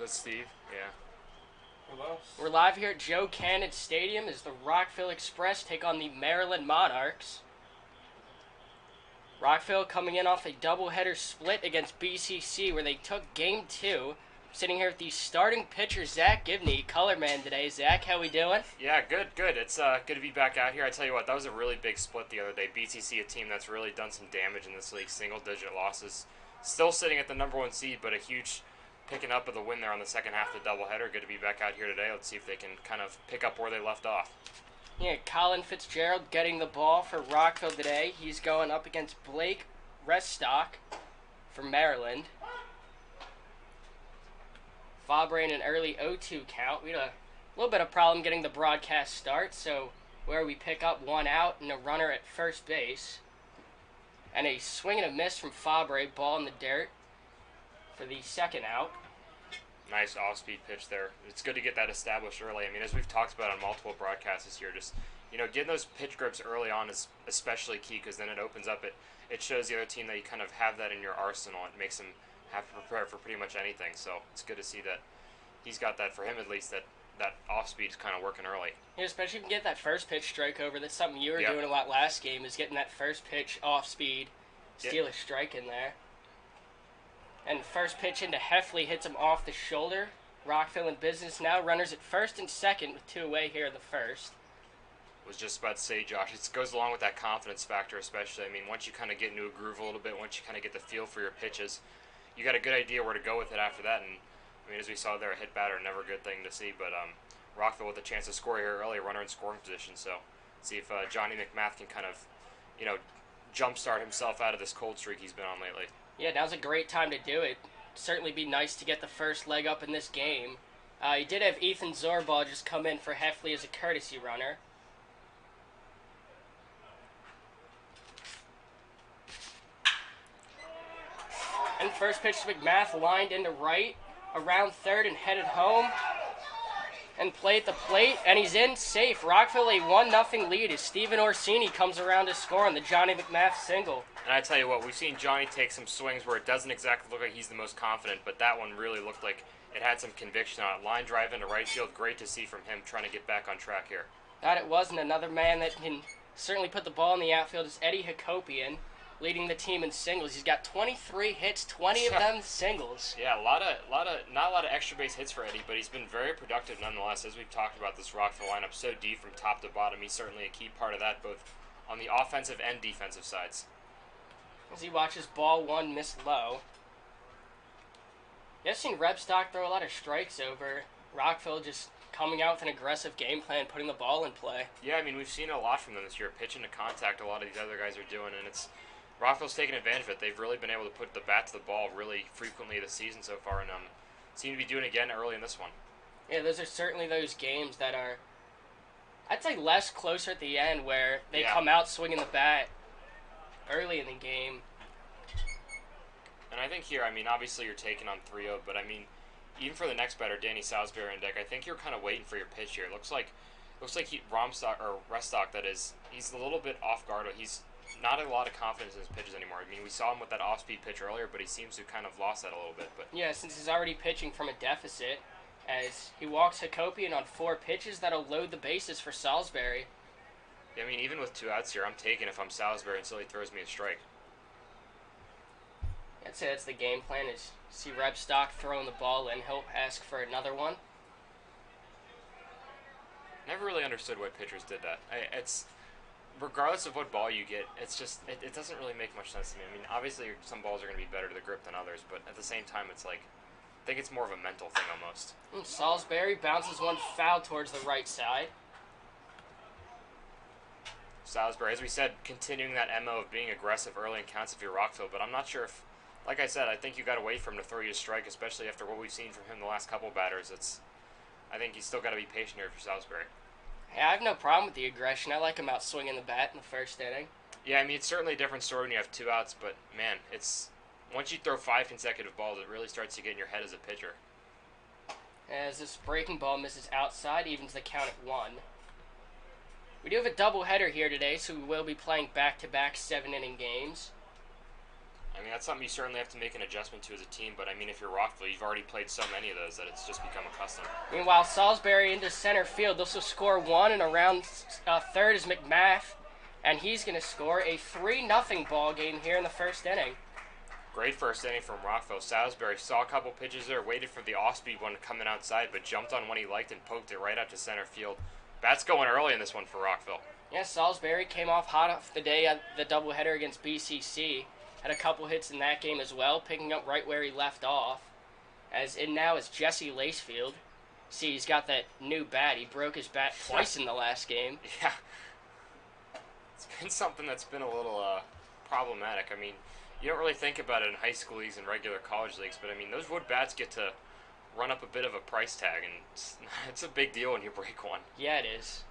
with Steve. Yeah. Hello. We're live here at Joe Cannon Stadium as the Rockville Express take on the Maryland Monarchs. Rockville coming in off a doubleheader split against BCC where they took Game 2. Sitting here with the starting pitcher, Zach Gibney, color man today. Zach, how we doing? Yeah, good. It's good to be back out here. I tell you what, that was a really big split the other day. BCC, a team that's really done some damage in this league, single-digit losses. Still sitting at the #1 seed, but a huge picking up of the win there on the second half of the doubleheader. Good to be back out here today. Let's see if they can kind of pick up where they left off. Yeah, Colin Fitzgerald getting the ball for Rockville today. He's going up against Blake Restock from Maryland. Fabre in an early 0-2 count. We had a little bit of problem getting the broadcast start, so where we pick up one out and a runner at first base. And a swing and a miss from Fabre, ball in the dirt for the second out. Nice off-speed pitch there. It's good to get that established early. I mean, as we've talked about on multiple broadcasts this year, just, getting those pitch grips early on is especially key because then it opens up, it shows the other team that you kind of have that in your arsenal. It makes them have to prepare for pretty much anything. So it's good to see that he's got that for him at least, that off-speed is kind of working early. Yeah, especially if you can get that first pitch strike over. That's something you were doing a lot last game, is getting that first pitch off-speed, steal a strike in there. And first pitch into Heffley hits him off the shoulder. Rockville in business now. Runners at first and second with two away here in the first. Was just about to say, Josh, it goes along with that confidence factor especially. I mean, once you kind of get into a groove a little bit, once you kind of get the feel for your pitches, you got a good idea where to go with it after that. And, I mean, as we saw there, a hit batter, never a good thing to see. But Rockville with a chance to score here early, runner in scoring position. So see if Johnny McMath can kind of, jumpstart himself out of this cold streak he's been on lately. Yeah, now's a great time to do it. Certainly be nice to get the first leg up in this game. You did have Ethan Zorbaugh just come in for Heffley as a courtesy runner. And first pitch to McMath, lined into right, around third and headed home. And play at the plate, and he's in safe. Rockville a 1-0 lead as Steven Orsini comes around to score on the Johnny McMath single. And I tell you what, we've seen Johnny take some swings where it doesn't exactly look like he's the most confident, but that one really looked like it had some conviction on it. Line drive into right field, great to see from him trying to get back on track here. That it wasn't. Another man that can certainly put the ball in the outfield is Eddie Hakopian, leading the team in singles. He's got 23 hits, 20 of them singles. Yeah, not a lot of extra base hits for Eddie, but he's been very productive nonetheless. As we've talked about, this Rockville lineup so deep from top to bottom, he's certainly a key part of that, both on the offensive and defensive sides. As he watches ball one miss low. I've seen Rebstock throw a lot of strikes over. Rockville just coming out with an aggressive game plan, putting the ball in play. Yeah, I mean, we've seen a lot from them this year. Pitching to contact, a lot of these other guys are doing, and Rockville's taking advantage of it. They've really been able to put the bat to the ball really frequently this season so far, and seem to be doing it again early in this one. Yeah, those are certainly those games that are, I'd say, less closer at the end where they come out swinging the bat early in the game. And I think here, I mean, obviously you're taking on 3-0, but I mean, even for the next batter, Danny Salisbury on deck, I think you're kind of waiting for your pitch here. It looks like Restock, that is, he's a little bit off guard. He's not a lot of confidence in his pitches anymore. I mean, we saw him with that off-speed pitch earlier, but he seems to kind of lost that a little bit. But yeah, since he's already pitching from a deficit, as he walks Hakopian on 4 pitches, that'll load the bases for Salisbury. Yeah, I mean, even with 2 outs here, I'm taking if I'm Salisbury until he throws me a strike. I'd say that's the game plan, is see Rebstock throwing the ball in. He'll ask for another one. Never really understood why pitchers did that. It's regardless of what ball you get, it's just it doesn't really make much sense to me. I mean, obviously some balls are going to be better to the grip than others, but at the same time, it's like I think it's more of a mental thing almost. Salisbury bounces one foul towards the right side. Salisbury, as we said, continuing that MO of being aggressive early in counts if you're Rockville, but I'm not sure if, like I said, I think you got to wait for him to throw you a strike, especially after what we've seen from him the last couple batters. I think you still got to be patient here for Salisbury. Hey, I have no problem with the aggression. I like him out swinging the bat in the first inning. Yeah, I mean, it's certainly a different story when you have 2 outs, but man, it's once you throw 5 consecutive balls, it really starts to get in your head as a pitcher. As this breaking ball misses outside, evens the count at 1. We do have a doubleheader here today, so we will be playing back-to-back 7-inning games. I mean, that's something you certainly have to make an adjustment to as a team, but I mean, if you're Rockville, you've already played so many of those that it's just become a custom. Meanwhile, Salisbury into center field. This will score one, and around third is McMath, and he's going to score a 3-0 ball game here in the first inning. Great first inning from Rockville. Salisbury saw a couple pitches there, waited for the off-speed one coming outside, but jumped on one he liked and poked it right out to center field. Bats going early in this one for Rockville. Yeah, Salisbury came off hot off the day at the doubleheader against BCC. Had a couple hits in that game as well, picking up right where he left off. As in now is Jesse Lacefield. See, he's got that new bat. He broke his bat twice in the last game. Yeah. It's been something that's been a little problematic. I mean, you don't really think about it in high school leagues and regular college leagues, but I mean, those wood bats get to run up a bit of a price tag, and it's a big deal when you break one. Yeah, it is.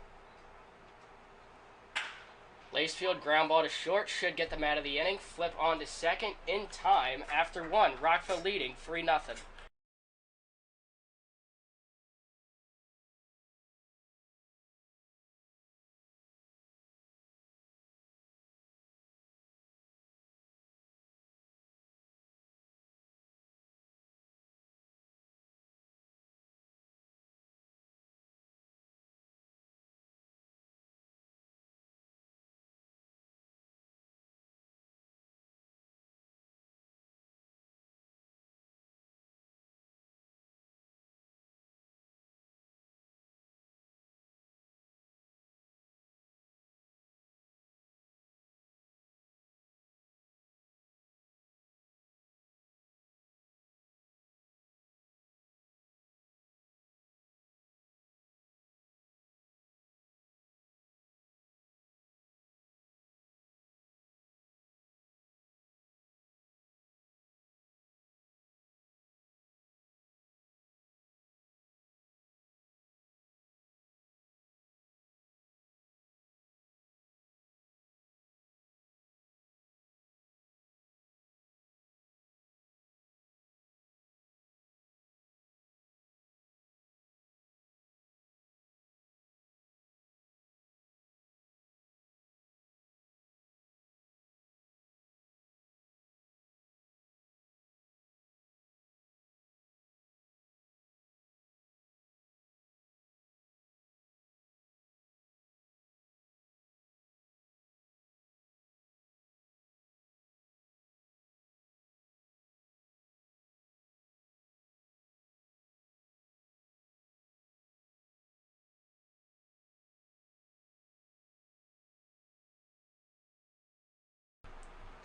Lacefield ground ball to short, should get them out of the inning. Flip on to second in time after one. Rockville leading 3-0.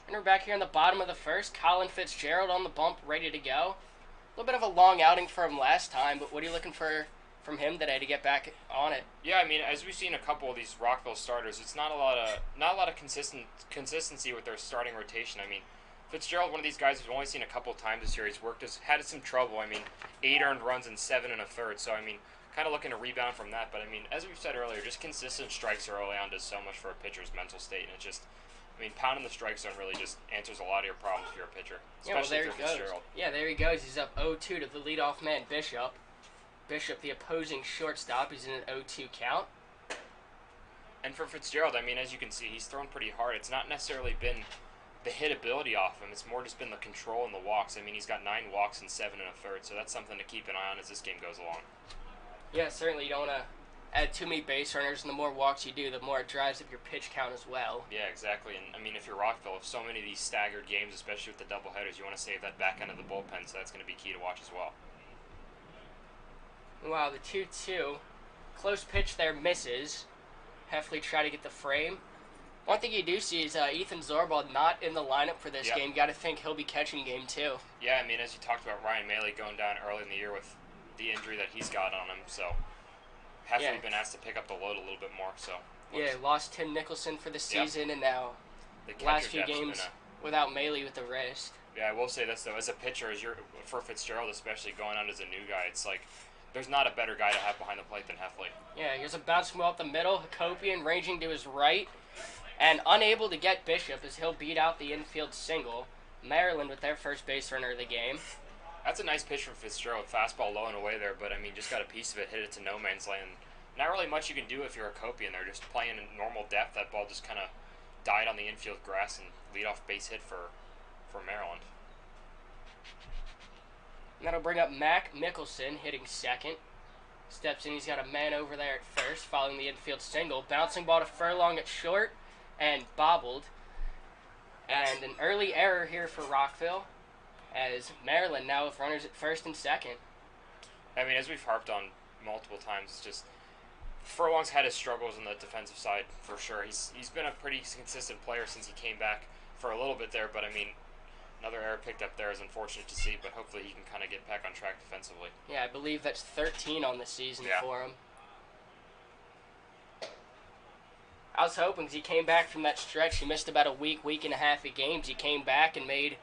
And we're back here in the bottom of the first. Colin Fitzgerald on the bump, ready to go. A little bit of a long outing for him last time, but what are you looking for from him today to get back on it? Yeah, I mean, as we've seen a couple of these Rockville starters, it's not a lot of consistency with their starting rotation. I mean, Fitzgerald, one of these guys we've only seen a couple of times this year. He's had some trouble. I mean, 8 earned runs and 7 1/3. So I mean, kind of looking to rebound from that. But I mean, as we've said earlier, just consistent strikes early on does so much for a pitcher's mental state, and it just. I mean, pounding the strike zone really just answers a lot of your problems if you're a pitcher, especially yeah, well, there he goes. Yeah, there he goes. He's up 0-2 to the leadoff man, Bishop. Bishop, the opposing shortstop, he's in an 0-2 count. And for Fitzgerald, I mean, as you can see, he's thrown pretty hard. It's not necessarily been the hit ability off him. It's more just been the control and the walks. I mean, he's got 9 walks and 7 1/3, so that's something to keep an eye on as this game goes along. Yeah, certainly you don't want to add too many base runners, and the more walks you do, the more it drives up your pitch count as well. Yeah, exactly. And I mean, if you're Rockville, if so many of these staggered games, especially with the doubleheaders, you want to save that back end of the bullpen, so that's going to be key to watch as well. Wow, the 2-2. Close pitch there misses. Heffley try to get the frame. One thing you do see is Ethan Zorbald not in the lineup for this game. Got to think he'll be catching game 2. Yeah, I mean, as you talked about Ryan Maley going down early in the year with the injury that he's got on him, so Heffley been asked to pick up the load a little bit more. So lost Tim Nicholson for the season, and now the last few games without Maley with the wrist. Yeah, I will say this though, as a pitcher, for Fitzgerald especially going out as a new guy, it's like there's not a better guy to have behind the plate than Heffley. Yeah, here's a bounce ball up the middle. Hakopian ranging to his right, and unable to get Bishop as he'll beat out the infield single. Maryland with their first base runner of the game. That's a nice pitch from Fitzgerald. Fastball low and away there, but I mean, just got a piece of it, hit it to no man's land. Not really much you can do if you're a Hakopian there. Just playing in normal depth, that ball just kind of died on the infield grass and lead off base hit for for Maryland. And that'll bring up Mac Mickelson hitting second. Steps in, he's got a man over there at first, following the infield single. Bouncing ball to Furlong at short, and bobbled. And an early error here for Rockville, as Maryland now with runners at first and second. I mean, as we've harped on multiple times, it's just Furlong's had his struggles on the defensive side for sure. He's been a pretty consistent player since he came back for a little bit there, but I mean, another error picked up there is unfortunate to see, but hopefully he can kind of get back on track defensively. Yeah, I believe that's 13 on the season for him. I was hoping, because he came back from that stretch. He missed about a week and a half of games. He came back and made,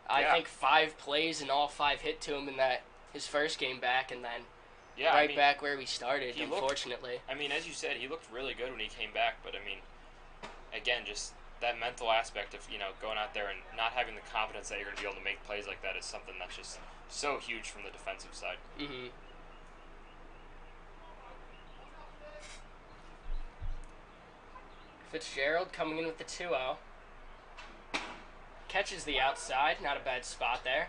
I think, 5 plays, and all 5 hit to him in his first game back, and then back where we started, unfortunately. As you said, he looked really good when he came back, but, again, just that mental aspect of, going out there and not having the confidence that you're going to be able to make plays like that is something that's just so huge from the defensive side. Mm-hmm. Fitzgerald coming in with the 2-0. Catches the outside, not a bad spot there.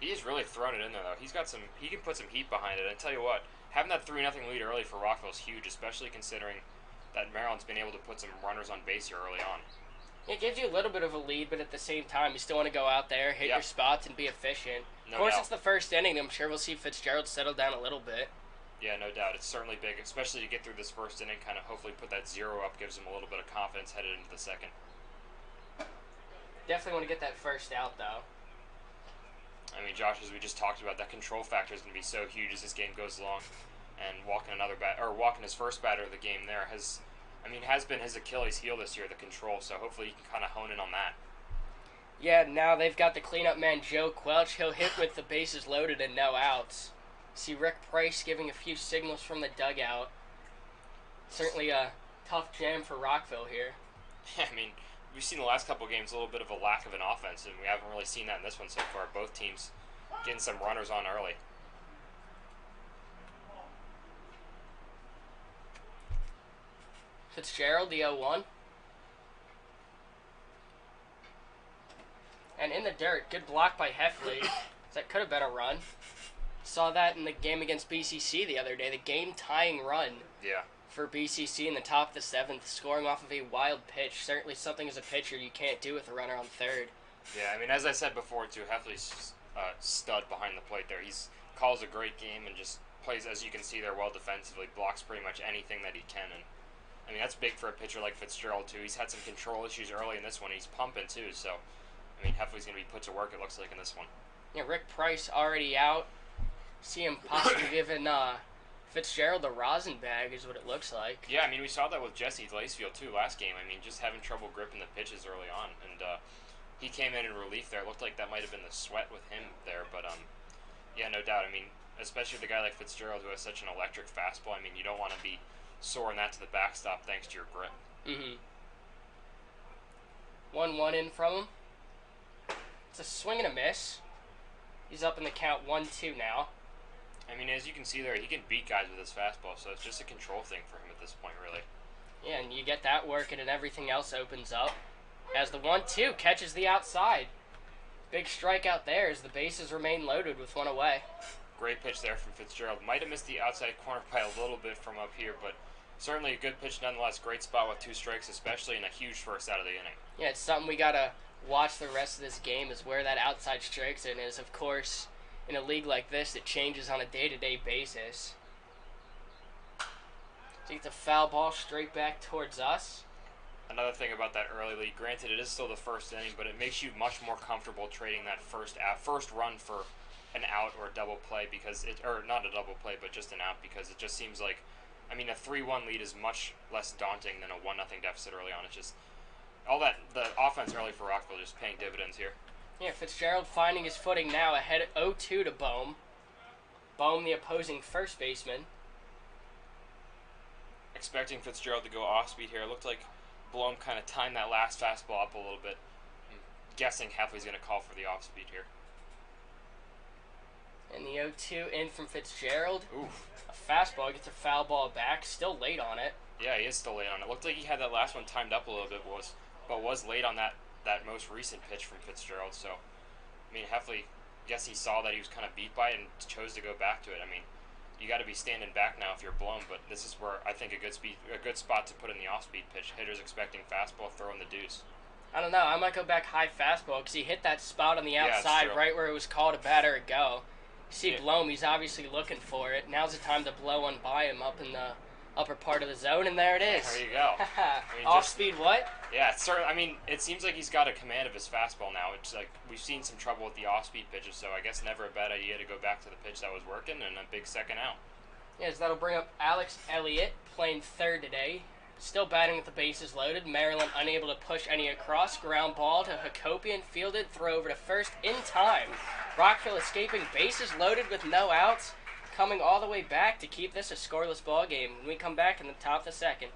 He's really thrown it in there, though. He can put some heat behind it. And tell you what, having that 3-0 lead early for Rockville is huge, especially considering that Maryland's been able to put some runners on base here early on. It gives you a little bit of a lead, but at the same time, you still want to go out there, hit your spots, and be efficient. Of course, it's the first inning. I'm sure we'll see Fitzgerald settle down a little bit. Yeah, no doubt. It's certainly big, especially to get through this first inning, kind of hopefully put that 0 up, gives him a little bit of confidence headed into the second. Definitely want to get that first out, though. Josh, as we just talked about, that control factor is going to be so huge as this game goes along. And walking his first batter of the game there has been his Achilles heel this year, the control, so hopefully he can kind of hone in on that. Yeah, now they've got the cleanup man, Joe Quelch. He'll hit with the bases loaded and no outs. See Rick Price giving a few signals from the dugout. Certainly a tough jam for Rockville here. Yeah, we've seen the last couple of games a little bit of a lack of an offense, and we haven't really seen that in this one so far. Both teams getting some runners on early. Fitzgerald, the 0-1. And in the dirt, good block by Heffley. That could have been a run. Saw that in the game against BCC the other day. The game-tying run for BCC in the top of the 7th, scoring off of a wild pitch. Certainly something as a pitcher you can't do with a runner on third. Yeah, as I said before, too, Heffley's stud behind the plate there. He calls a great game and just plays, as you can see there, well defensively, blocks pretty much anything that he can. And that's big for a pitcher like Fitzgerald, too. He's had some control issues early in this one. He's pumping, too, so, Heffley's going to be put to work, it looks like, in this one. Yeah, Rick Price already out. See him possibly giving Fitzgerald the rosin bag is what it looks like. Yeah, we saw that with Jesse Lacefield, too, last game. Just having trouble gripping the pitches early on. And he came in relief there. It looked like that might have been the sweat with him there. But, yeah, no doubt. Especially with a guy like Fitzgerald who has such an electric fastball, you don't want to be soaring that to the backstop thanks to your grip. Mm-hmm. 1-1 in from him. It's a swing and a miss. He's up in the count 1-2 now. As you can see there, he can beat guys with his fastball, so it's just a control thing for him at this point, really. Yeah, and you get that working and everything else opens up. As the 1-2 catches the outside. Big strikeout there as the bases remain loaded with one away. Great pitch there from Fitzgerald. Might have missed the outside corner by a little bit from up here, but certainly a good pitch nonetheless. Great spot with 2 strikes, especially in a huge first out of the inning. Yeah, it's something we got to watch the rest of this game is where that outside strikes in is. Of course, in a league like this, it changes on a day-to-day basis. So he gets a foul ball straight back towards us. Another thing about that early lead, granted it is still the first inning, but it makes you much more comfortable trading that first run for an out or a double play or not a double play, but just an out, because it just seems like, a 3-1 lead is much less daunting than a 1-0 deficit early on. It's just all that the offense early for Rockville just paying dividends here. Yeah, Fitzgerald finding his footing now ahead at 0-2 to Bohm. Bohm, the opposing first baseman. Expecting Fitzgerald to go off speed here. It looked like Bohm kind of timed that last fastball up a little bit. I'm guessing Heffley's going to call for the off speed here. And the 0-2 in from Fitzgerald. Oof. A fastball gets a foul ball back. Still late on it. Yeah, he is still late on it. Looked like he had that last one timed up a little bit, but was late on that that most recent pitch from Fitzgerald. So, I mean, Heffley, guess he saw that he was kind of beat by it and chose to go back to it. I mean, you got to be standing back now if you're blown, but this is where I think a good spot to put in the off-speed pitch. Hitters expecting fastball, throwing the deuce. I don't know. I might go back high fastball because he hit that spot on the outside right where it was called a batter a go. You see Blome, he's obviously looking for it. Now's the time to blow one by him up in the upper part of the zone, and there it is. There you go. I mean, off-speed what? Yeah, I mean, it seems like he's got a command of his fastball now. It's like we've seen some trouble with the off-speed pitches, so I guess never a bad idea to go back to the pitch that was working and a big second out. Yes, that'll bring up Alex Elliott, playing third today. Still batting with the bases loaded. Maryland unable to push any across. Ground ball to Hakopian, fielded, throw over to first in time. Rockville escaping bases loaded with no outs, coming all the way back to keep this a scoreless ball game when we come back in the top of the second.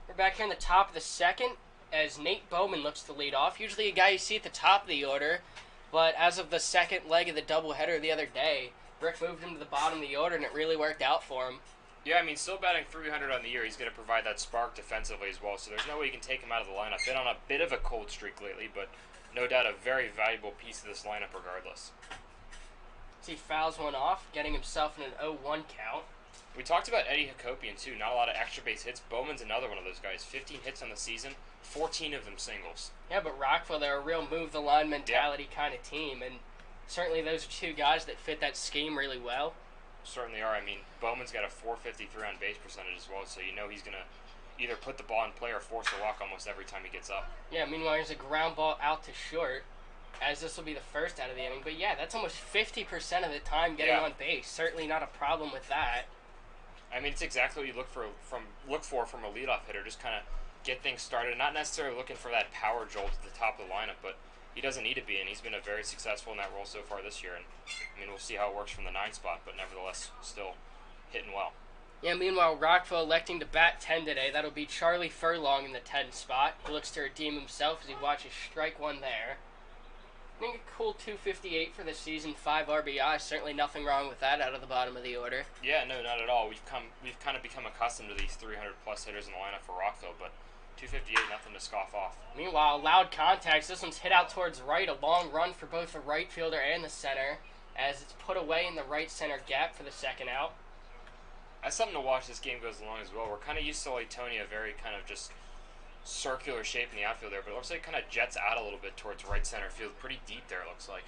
We're back here in the top of the second as Nate Bowman looks to lead off. Usually a guy you see at the top of the order, but as of the second leg of the doubleheader the other day, Rick moved him to the bottom of the order, and it really worked out for him. Yeah, I mean, still batting .300 on the year. He's going to provide that spark defensively as well, so there's no way you can take him out of the lineup. Been on a bit of a cold streak lately, but no doubt a very valuable piece of this lineup regardless. So he fouls one off, getting himself in an 0-1 count. We talked about Eddie Hakopian, too. Not a lot of extra base hits. Bowman's another one of those guys. 15 hits on the season, 14 of them singles. Yeah, but Rockville, they're a real move-the-line mentality kind of team, and certainly those are two guys that fit that scheme really well. Certainly are. I mean, Bowman's got a .453 on base percentage as well, so you know he's going to either put the ball in play or force a walk almost every time he gets up. Yeah, meanwhile, there's a ground ball out to short, as this will be the first out of the inning. But yeah, that's almost 50% of the time getting on base. Certainly not a problem with that. I mean, it's exactly what you look for from a leadoff hitter. Just kind of get things started. Not necessarily looking for that power jolt at the top of the lineup, but he doesn't need to be, and he's been very successful in that role so far this year. And I mean, we'll see how it works from the 9 spot, but nevertheless, still hitting well. Yeah, meanwhile, Rockville electing to bat 10 today. That'll be Charlie Furlong in the 10 spot. He looks to redeem himself as he watches strike one there. I think a cool 258 for the season, 5 RBI. Certainly nothing wrong with that out of the bottom of the order. Yeah, no, not at all. We've kind of become accustomed to these 300-plus hitters in the lineup for Rockville, but 258, nothing to scoff off. Meanwhile, loud contacts. This one's hit out towards right. A long run for both the right fielder and the center, as it's put away in the right center gap for the second out. That's something to watch as this game goes along as well. We're kind of used to Latonia, very kind of just circular shape in the outfield there, but it looks like it kind of jets out a little bit towards right center field. Pretty deep there, it looks like.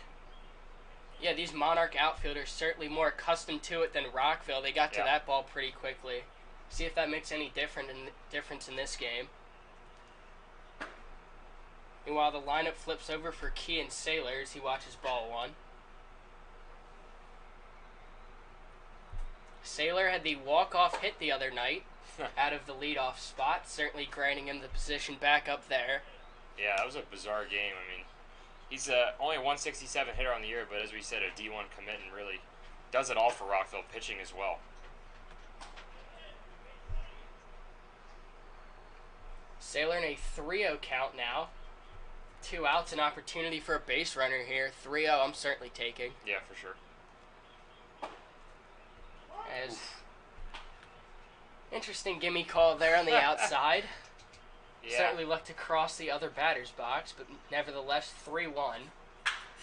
Yeah, these Monarch outfielders certainly more accustomed to it than Rockville. They got to that ball pretty quickly. See if that makes any difference in this game. Meanwhile, the lineup flips over for Kean Saylor as he watches ball one. Saylor had the walk-off hit the other night out of the leadoff spot, certainly granting him the position back up there. Yeah, that was a bizarre game. I mean, he's only a 167 hitter on the year, but as we said, a D1 commit and really does it all for Rockville pitching as well. Saylor in a 3-0 count now. 2 outs, an opportunity for a base runner here. 3-0, I'm certainly taking. Yeah, for sure. As interesting gimme call there on the outside. Yeah. Certainly looked to cross the other batter's box, but nevertheless 3-1.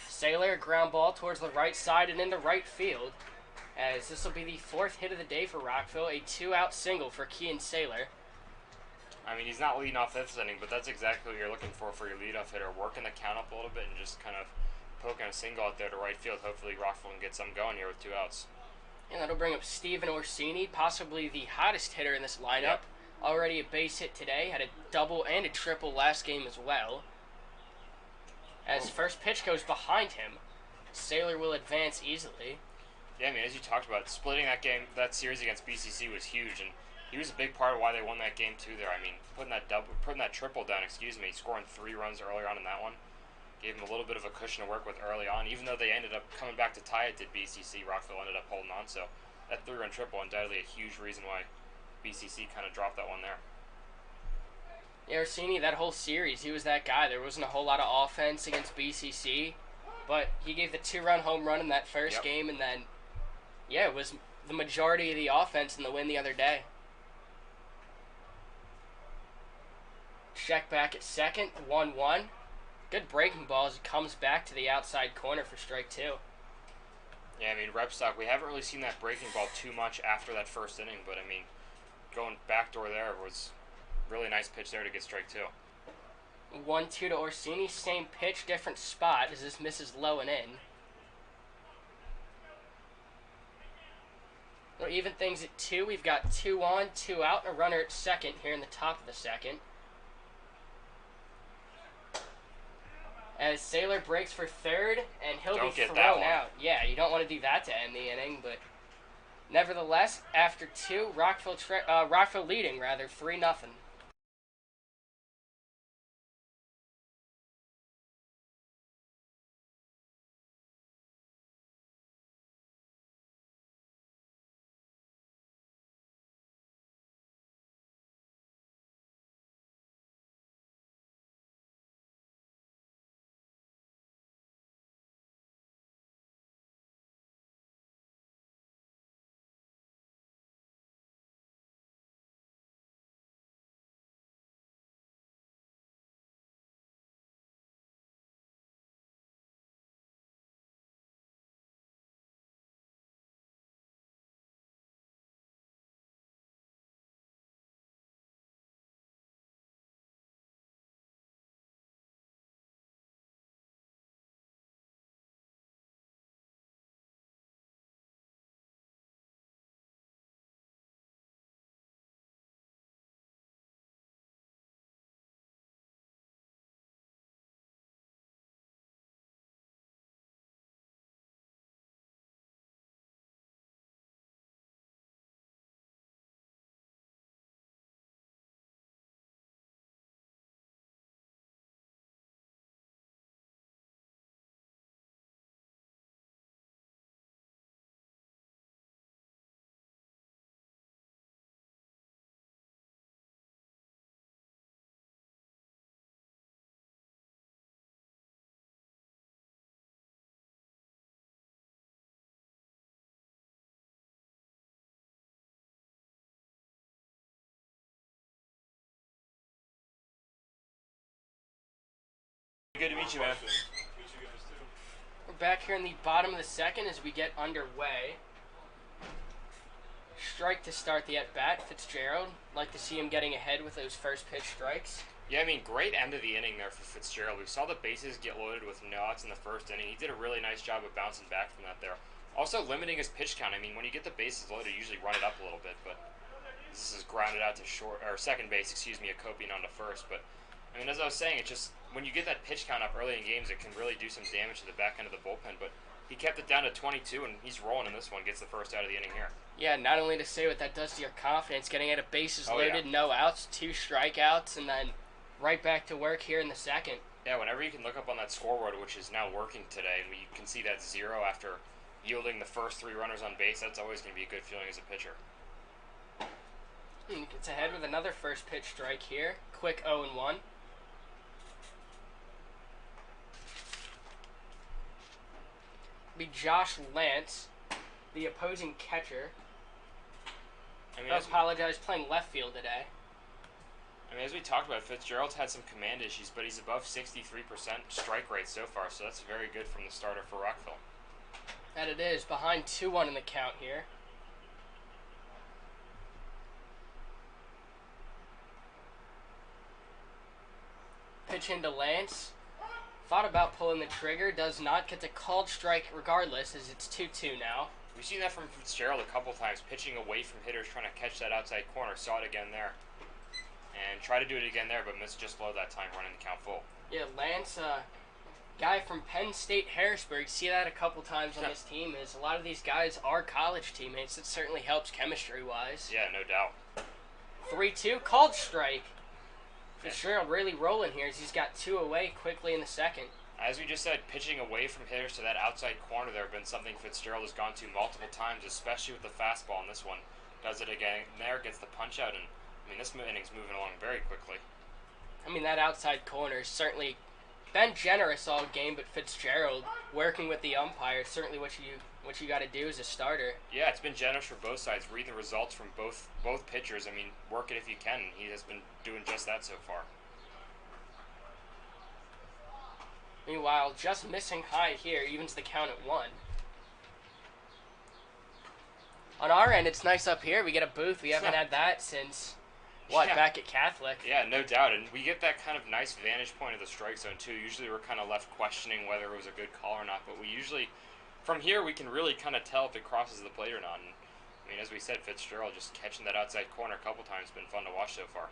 Saylor, ground ball towards the right side and into right field, as this will be the 4th hit of the day for Rockville, a 2-out single for Kean Saylor. I mean, he's not leading off this inning, but that's exactly what you're looking for your leadoff hitter. Working the count up a little bit and just kind of poking a single out there to right field. Hopefully Rockville can get some going here with 2 outs. And that'll bring up Steven Orsini, possibly the hottest hitter in this lineup. Yep. Already a base hit today, had a double and a triple last game as well. As first pitch goes behind him, Saylor will advance easily. Yeah, I mean, as you talked about, splitting that series against BCC was huge, and he was a big part of why they won that game too. There, I mean, putting that triple down, scoring 3 runs earlier on in that one, gave him a little bit of a cushion to work with early on. Even though they ended up coming back to tie it, did BCC, Rockville ended up holding on. So that 3-run triple undoubtedly a huge reason why BCC kind of dropped that one there. Yeah, Orsini, that whole series, he was that guy. There wasn't a whole lot of offense against BCC, but he gave the 2-run home run in that first game, and then, yeah, it was the majority of the offense in the win the other day. Check back at second, 1-1. Good breaking ball as it comes back to the outside corner for strike 2. Yeah, I mean, rep stock, we haven't really seen that breaking ball too much after that first inning, but I mean, going backdoor there was really nice pitch there to get strike 2. 1-2 to Orsini, same pitch, different spot as this misses low and in. We'll even things at 2. We've got 2 on, 2 out, and a runner at second here in the top of the second. As Saylor breaks for third, and he'll be thrown out. Yeah, you don't want to do that to end the inning, but nevertheless, after 2, Rockville leading, 3-0. Good to meet you, man. We're back here in the bottom of the second as we get underway. Strike to start the at-bat, Fitzgerald. Like to see him getting ahead with those first pitch strikes. Yeah, I mean, great end of the inning there for Fitzgerald. We saw the bases get loaded with no outs in the first inning. He did a really nice job of bouncing back from that there. Also limiting his pitch count. I mean, when you get the bases loaded, you usually run it up a little bit, but this is grounded out to second base, Acopian onto first. But I mean, as I was saying, it's just when you get that pitch count up early in games, it can really do some damage to the back end of the bullpen. But he kept it down to 22, and he's rolling in this one. Gets the first out of the inning here. Yeah, not only to say what that does to your confidence, getting out of bases loaded, yeah. no outs, 2 strikeouts, and then right back to work here in the second. Yeah, whenever you can look up on that scoreboard, which is now working today, and you can see that 0 after yielding the first 3 runners on base, that's always going to be a good feeling as a pitcher. Gets ahead with another first pitch strike here. Quick 0-1. Be Josh Lance, the opposing catcher. I apologize, playing left field today. I mean, as we talked about, Fitzgerald's had some command issues, but he's above 63% strike rate so far, so that's very good from the starter for Rockville. And it is. Behind 2-1 in the count here. Pitch into Lance. Thought about pulling the trigger. Does not. Gets a called strike regardless, as it's 2-2 now. We've seen that from Fitzgerald a couple times, pitching away from hitters, trying to catch that outside corner. Saw it again there. And try to do it again there, but missed just low that time, running the count full. Yeah, Lance, guy from Penn State Harrisburg. See that a couple times on this team. Is a lot of these guys are college teammates. It certainly helps chemistry-wise. Yeah, no doubt. 3-2, called strike. Fitzgerald really rolling here as he's got 2 away quickly in the second. As we just said, pitching away from hitters to that outside corner there have been something Fitzgerald has gone to multiple times, especially with the fastball in this one. Does it again there, gets the punch out, and I mean, this inning's moving along very quickly. I mean, that outside corner's certainly been generous all game, but Fitzgerald working with the umpire, certainly what you got to do as a starter. Yeah, it's been generous for both sides. Read the results from both pitchers. I mean, work it if you can. He has been doing just that so far. Meanwhile, just missing high here evens the count at 1. On our end, it's nice up here. We get a booth. We haven't had that since, back at Catholic. Yeah, no doubt. And we get that kind of nice vantage point of the strike zone, too. Usually we're kind of left questioning whether it was a good call or not. But we usually, from here, we can really kind of tell if it crosses the plate or not. And, I mean, as we said, Fitzgerald just catching that outside corner a couple times has been fun to watch so far.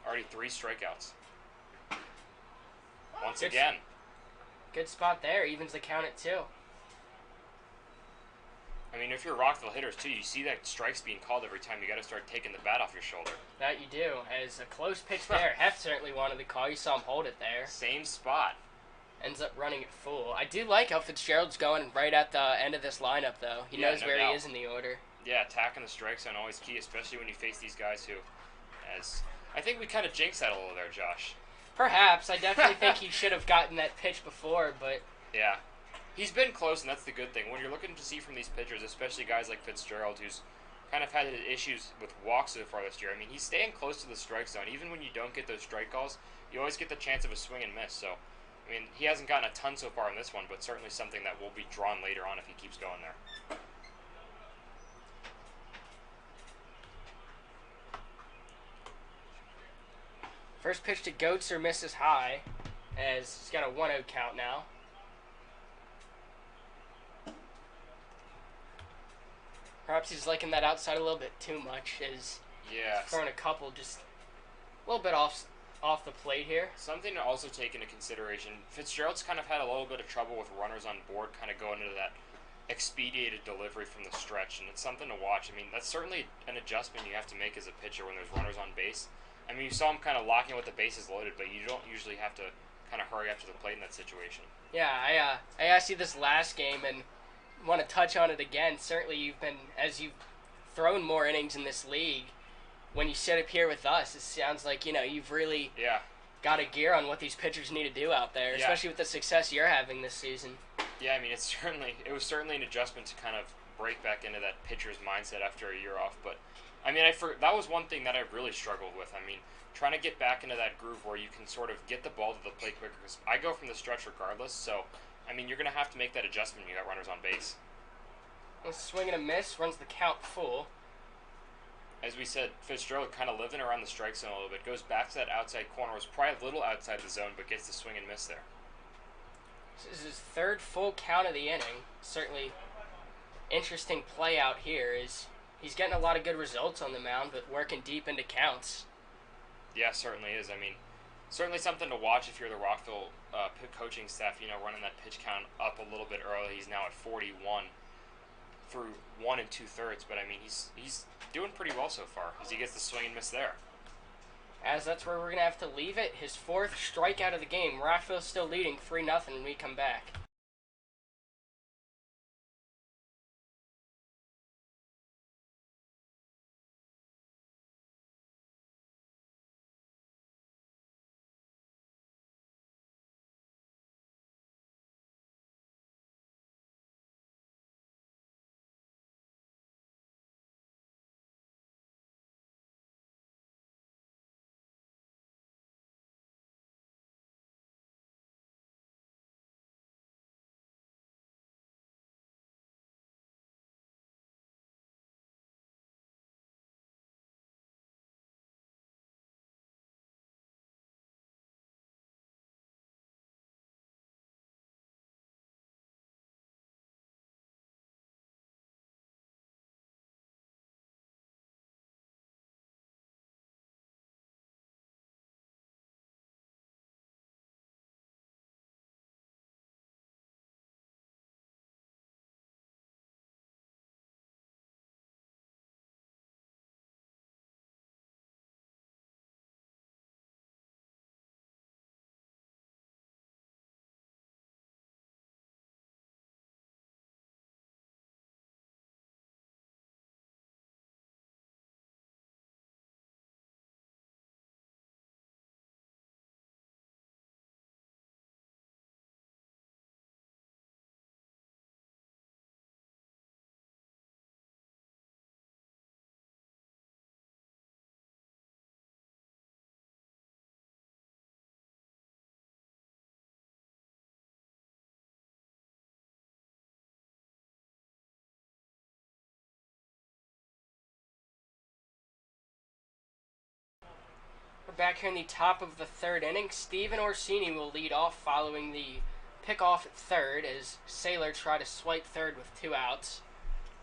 Already 3 strikeouts. Once again. Good spot there. Evens the count at 2. I mean, if you're Rockville hitters, too, you see that strike's being called every time. You got to start taking the bat off your shoulder. That you do. As a close pitch there. Heft certainly wanted the call. You saw him hold it there. Same spot. Ends up running it full. I do like how Fitzgerald's going right at the end of this lineup, though. He knows where he is in the order. Yeah, attacking the strike zone always key, especially when you face these guys who, I think we kind of jinxed that a little there, Josh. Perhaps. I definitely think he should have gotten that pitch before, but... Yeah. He's been close, and that's the good thing. When you're looking to see from these pitchers, especially guys like Fitzgerald, who's kind of had issues with walks so far this year, I mean, he's staying close to the strike zone. Even when you don't get those strike calls, you always get the chance of a swing and miss. So, I mean, he hasn't gotten a ton so far in this one, but certainly something that will be drawn later on if he keeps going there. First pitch to Goetzer misses high, as he's got a 1-0 count now. Perhaps he's liking that outside a little bit too much, as throwing a couple just a little bit off the plate here. Something to also take into consideration, Fitzgerald's kind of had a little bit of trouble with runners on board, kind of going into that expedited delivery from the stretch, and it's something to watch. I mean, that's certainly an adjustment you have to make as a pitcher when there's runners on base. I mean, you saw him kind of locking with the bases loaded, but you don't usually have to kind of hurry up to the plate in that situation. Yeah, I asked you this last game and want to touch on it again. Certainly, as you've thrown more innings in this league, when you sit up here with us, it sounds like you've really got a gear on what these pitchers need to do out there, especially with the success you're having this season. Yeah, I mean, it was certainly an adjustment to kind of break back into that pitcher's mindset after a year off, but. I mean, that was one thing that I really struggled with. I mean, trying to get back into that groove where you can sort of get the ball to the plate quicker. Because I go from the stretch regardless, so, I mean, you're going to have to make that adjustment when you got runners on base. A swing and a miss, runs the count full. As we said, Fitzgerald kind of living around the strike zone a little bit. Goes back to that outside corner. Was probably a little outside the zone, but gets the swing and miss there. This is his 3rd full count of the inning. Certainly interesting play out here is... He's getting a lot of good results on the mound, but working deep into counts. Yeah, certainly is. I mean, certainly something to watch if you're the Rockville coaching staff, running that pitch count up a little bit early. He's now at 41 through 1 2/3, but I mean he's doing pretty well so far as he gets the swing and miss there. As that's where we're going to have to leave it. His 4th strikeout of the game. Rockville still leading 3-0 when we come back. We're back here in the top of the 3rd inning. Steven Orsini will lead off following the pickoff at 3rd as Saylor tried to swipe 3rd with 2 outs.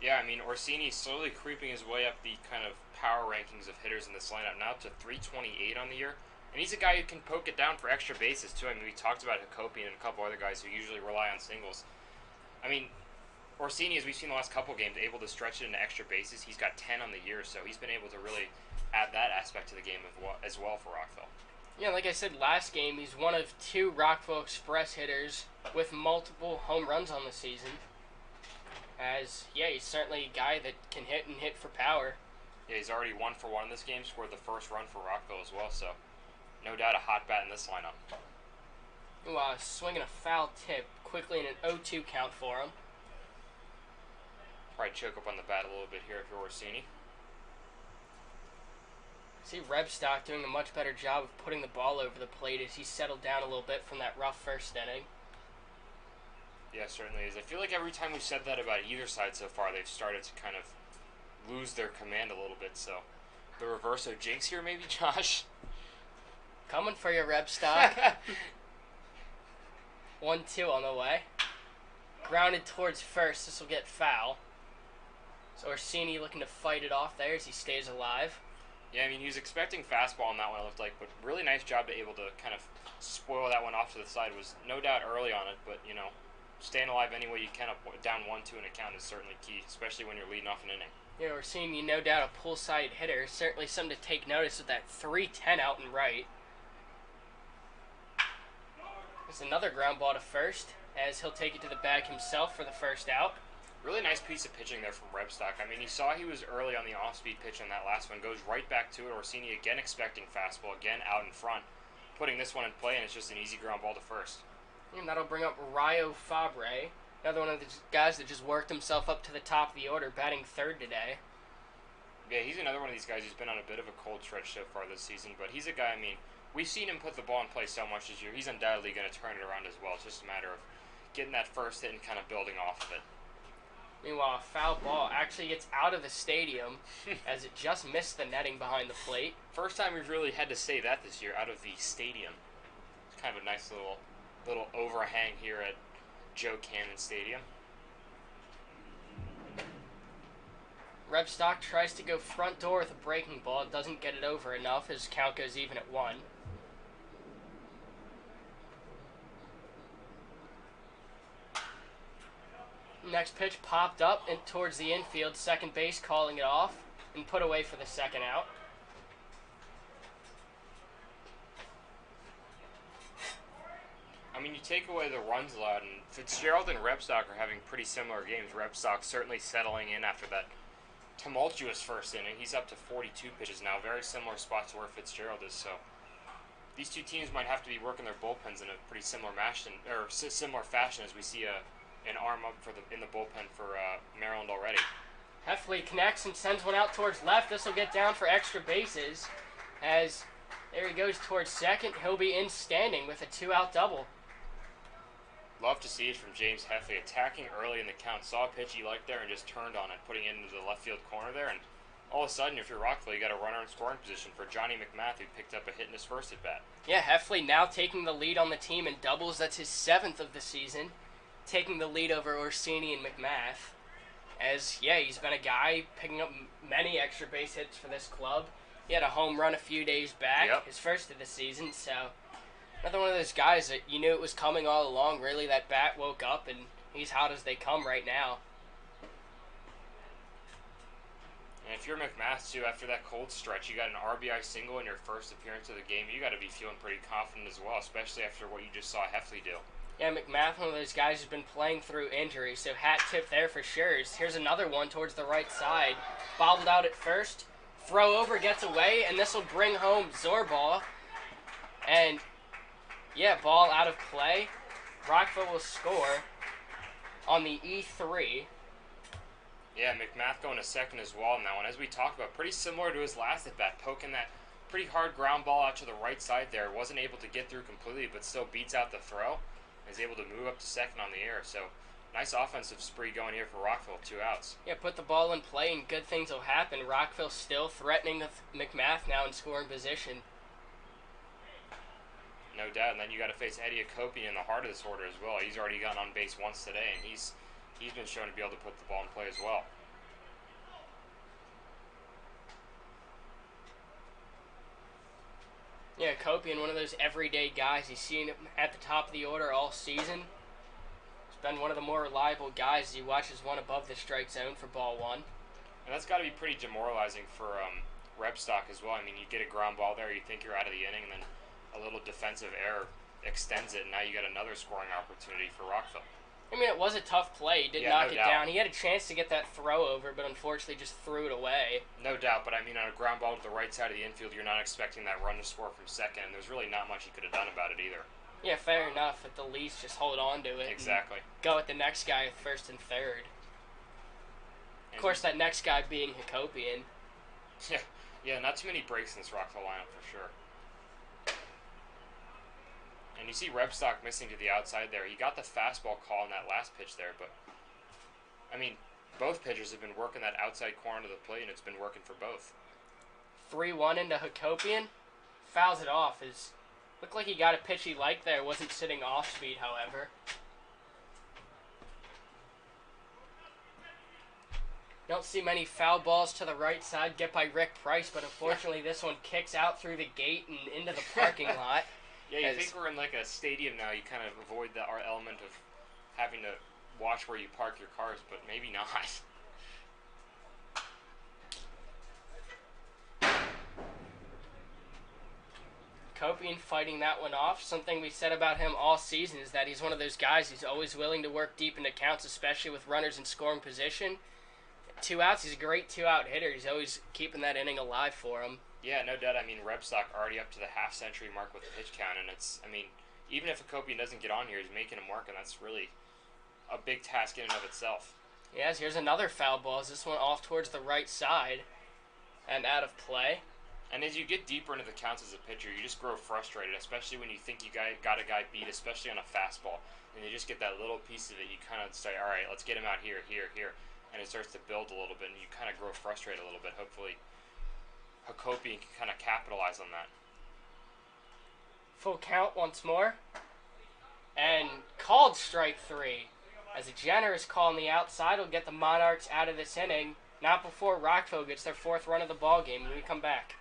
Yeah, I mean, Orsini's slowly creeping his way up the kind of power rankings of hitters in this lineup, now to 328 on the year. And he's a guy who can poke it down for extra bases, too. I mean, we talked about Jacoby and a couple other guys who usually rely on singles. I mean, Orsini, as we've seen the last couple games, able to stretch it into extra bases. He's got 10 on the year, so he's been able to really add that aspect to the game as well for Rockville. Yeah, like I said last game, he's one of 2 Rockville Express hitters with multiple home runs on the season. He's certainly a guy that can hit and hit for power. Yeah, he's already 1 for 1 in this game, scored the first run for Rockville as well, so no doubt a hot bat in this lineup. Ooh, swinging a foul tip quickly in an 0-2 count for him. Probably choke up on the bat a little bit here if you're Orsini. See Rebstock doing a much better job of putting the ball over the plate as he settled down a little bit from that rough first inning. Yeah, certainly is. I feel like every time we've said that about either side so far, they've started to kind of lose their command a little bit, so the reverse of jinx here maybe, Josh? Coming for you, Rebstock. 1-2 on the way. Grounded towards first. This will get foul. So Orsini looking to fight it off there as he stays alive. Yeah, I mean, he was expecting fastball on that one, it looked like, but really nice job to able to kind of spoil that one off to the side. Was no doubt early on it, but, staying alive any way you can up down 1-2 in a count is certainly key, especially when you're leading off an inning. Yeah, Orsini, no doubt a pull-sided hitter. Certainly something to take notice of that 3-10 out and right. There's another ground ball to first, as he'll take it to the bag himself for the first out. Really nice piece of pitching there from Rebstock. I mean, you saw he was early on the off-speed pitch on that last one. Goes right back to it. Orsini again expecting fastball, again out in front. Putting this one in play, and it's just an easy ground ball to first. And that'll bring up Rayo Fabre, another one of the guys that just worked himself up to the top of the order, batting 3rd today. Yeah, he's another one of these guys who's been on a bit of a cold stretch so far this season, but he's a guy, I mean, we've seen him put the ball in play so much this year. He's undoubtedly going to turn it around as well. It's just a matter of getting that first hit and kind of building off of it. Meanwhile, a foul ball actually gets out of the stadium as it just missed the netting behind the plate. First time we've really had to say that this year, out of the stadium. It's kind of a nice little overhang here at Joe Cannon Stadium. Rebstock tries to go front door with a breaking ball. Doesn't get it over enough as count goes even at 1. Next pitch popped up and towards the infield. Second base calling it off and put away for the second out. I mean, you take away the runs allowed, and Fitzgerald and Rebstock are having pretty similar games. Rebstock certainly settling in after that tumultuous first inning. He's up to 42 pitches now, very similar spot to where Fitzgerald is. So these two teams might have to be working their bullpens in a pretty similar fashion as we see an arm up in the bullpen for Maryland already. Heffley connects and sends one out towards left. This will get down for extra bases. As there he goes towards second, he'll be in standing with a 2-out double. Love to see it from James Heffley, attacking early in the count. Saw a pitch he liked there and just turned on it, putting it into the left field corner there. And all of a sudden, if you're Rockville, you got a runner in scoring position for Johnny McMath, who picked up a hit in his first at bat. Yeah, Heffley now taking the lead on the team in doubles. That's his 7th of the season, taking the lead over Orsini and McMath. As, yeah, he's been a guy picking up many extra base hits for this club. He had a home run a few days back, his first of the season, so another one of those guys that you knew it was coming all along. Really, that bat woke up, and he's hot as they come right now. And if you're McMath, too, after that cold stretch, you got an RBI single in your first appearance of the game, you got to be feeling pretty confident as well, especially after what you just saw Heffley do. Yeah, McMath, one of those guys who's been playing through injury, so hat tip there for sure. Here's another one towards the right side. Bobbled out at first. Throw over, gets away, and this will bring home Zorbaugh. And, yeah, ball out of play. Rockville will score on the E3. Yeah, McMath going to second as well in that one. As we talked about, pretty similar to his last at-bat, poking that pretty hard ground ball out to the right side there. Wasn't able to get through completely, but still beats out the throw. Is able to move up to second on the air. So, nice offensive spree going here for Rockville, 2 outs. Yeah, put the ball in play and good things will happen. Rockville still threatening with McMath now in scoring position. No doubt, and then you got to face Eddie Akopian in the heart of this order as well. He's already gotten on base once today, and he's been shown to be able to put the ball in play as well. Yeah, Akopian, one of those everyday guys. He's seen him at the top of the order all season. He's been one of the more reliable guys as he watches one above the strike zone for ball one. And that's got to be pretty demoralizing for Rebstock as well. I mean, you get a ground ball there, you think you're out of the inning, and then a little defensive error extends it, and now you got another scoring opportunity for Rockville. I mean, it was a tough play. He did knock it down. He had a chance to get that throw over, but unfortunately just threw it away. No doubt, but I mean, on a ground ball to the right side of the infield, you're not expecting that run to score from second, and there's really not much he could have done about it either. Yeah, fair enough. At the least, just hold on to it. Exactly. Go with the next guy with first and third. Of course, that next guy being Hakopian. Yeah, not too many breaks in this Rockville lineup for sure. And you see Rebstock missing to the outside there. He got the fastball call in that last pitch there, but, I mean, both pitchers have been working that outside corner of the plate, and it's been working for both. 3-1 into Hakopian. Fouls it off. Looked like he got a pitch he liked there. Wasn't sitting off speed, however. Don't see many foul balls to the right side get by Rick Price, but unfortunately this one kicks out through the gate and into the parking lot. Yeah, you think we're in like a stadium now, you kind of avoid our element of having to watch where you park your cars, but maybe not. Copian fighting that one off. Something we said about him all season is that he's one of those guys who's always willing to work deep into counts, especially with runners in scoring position. 2 outs, he's a great 2-out hitter. He's always keeping that inning alive for him. Yeah, no doubt. I mean, Rebstock already up to the half-century mark with the pitch count, and it's, I mean, even if Akopian doesn't get on here, he's making him work, and that's really a big task in and of itself. Yes, here's another foul ball. Is this one off towards the right side and out of play? And as you get deeper into the counts as a pitcher, you just grow frustrated, especially when you think you got a guy beat, especially on a fastball, and you just get that little piece of it. You kind of say, all right, let's get him out here, and it starts to build a little bit, and you kind of grow frustrated a little bit. Hopefully Hakopian can kind of capitalize on that. Full count once more. And called strike 3. As a generous call on the outside will get the Monarchs out of this inning. Not before Rockville gets their 4th run of the ball game when we come back.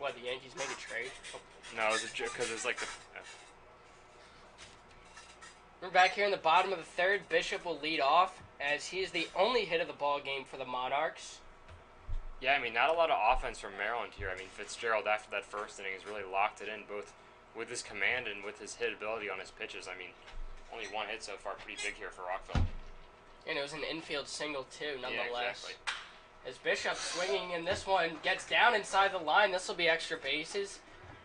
What, the Yankees made a trade? No, it was because it was like the. We're back here in the bottom of the third. Bishop will lead off as he is the only hit of the ball game for the Monarchs. Yeah, I mean, not a lot of offense from Maryland here. I mean, Fitzgerald, after that first inning, has really locked it in, both with his command and with his hit ability on his pitches. I mean, only one hit so far, pretty big here for Rockville. And it was an infield single, too, nonetheless. Yeah, exactly. As Bishop swinging in this one gets down inside the line, this will be extra bases.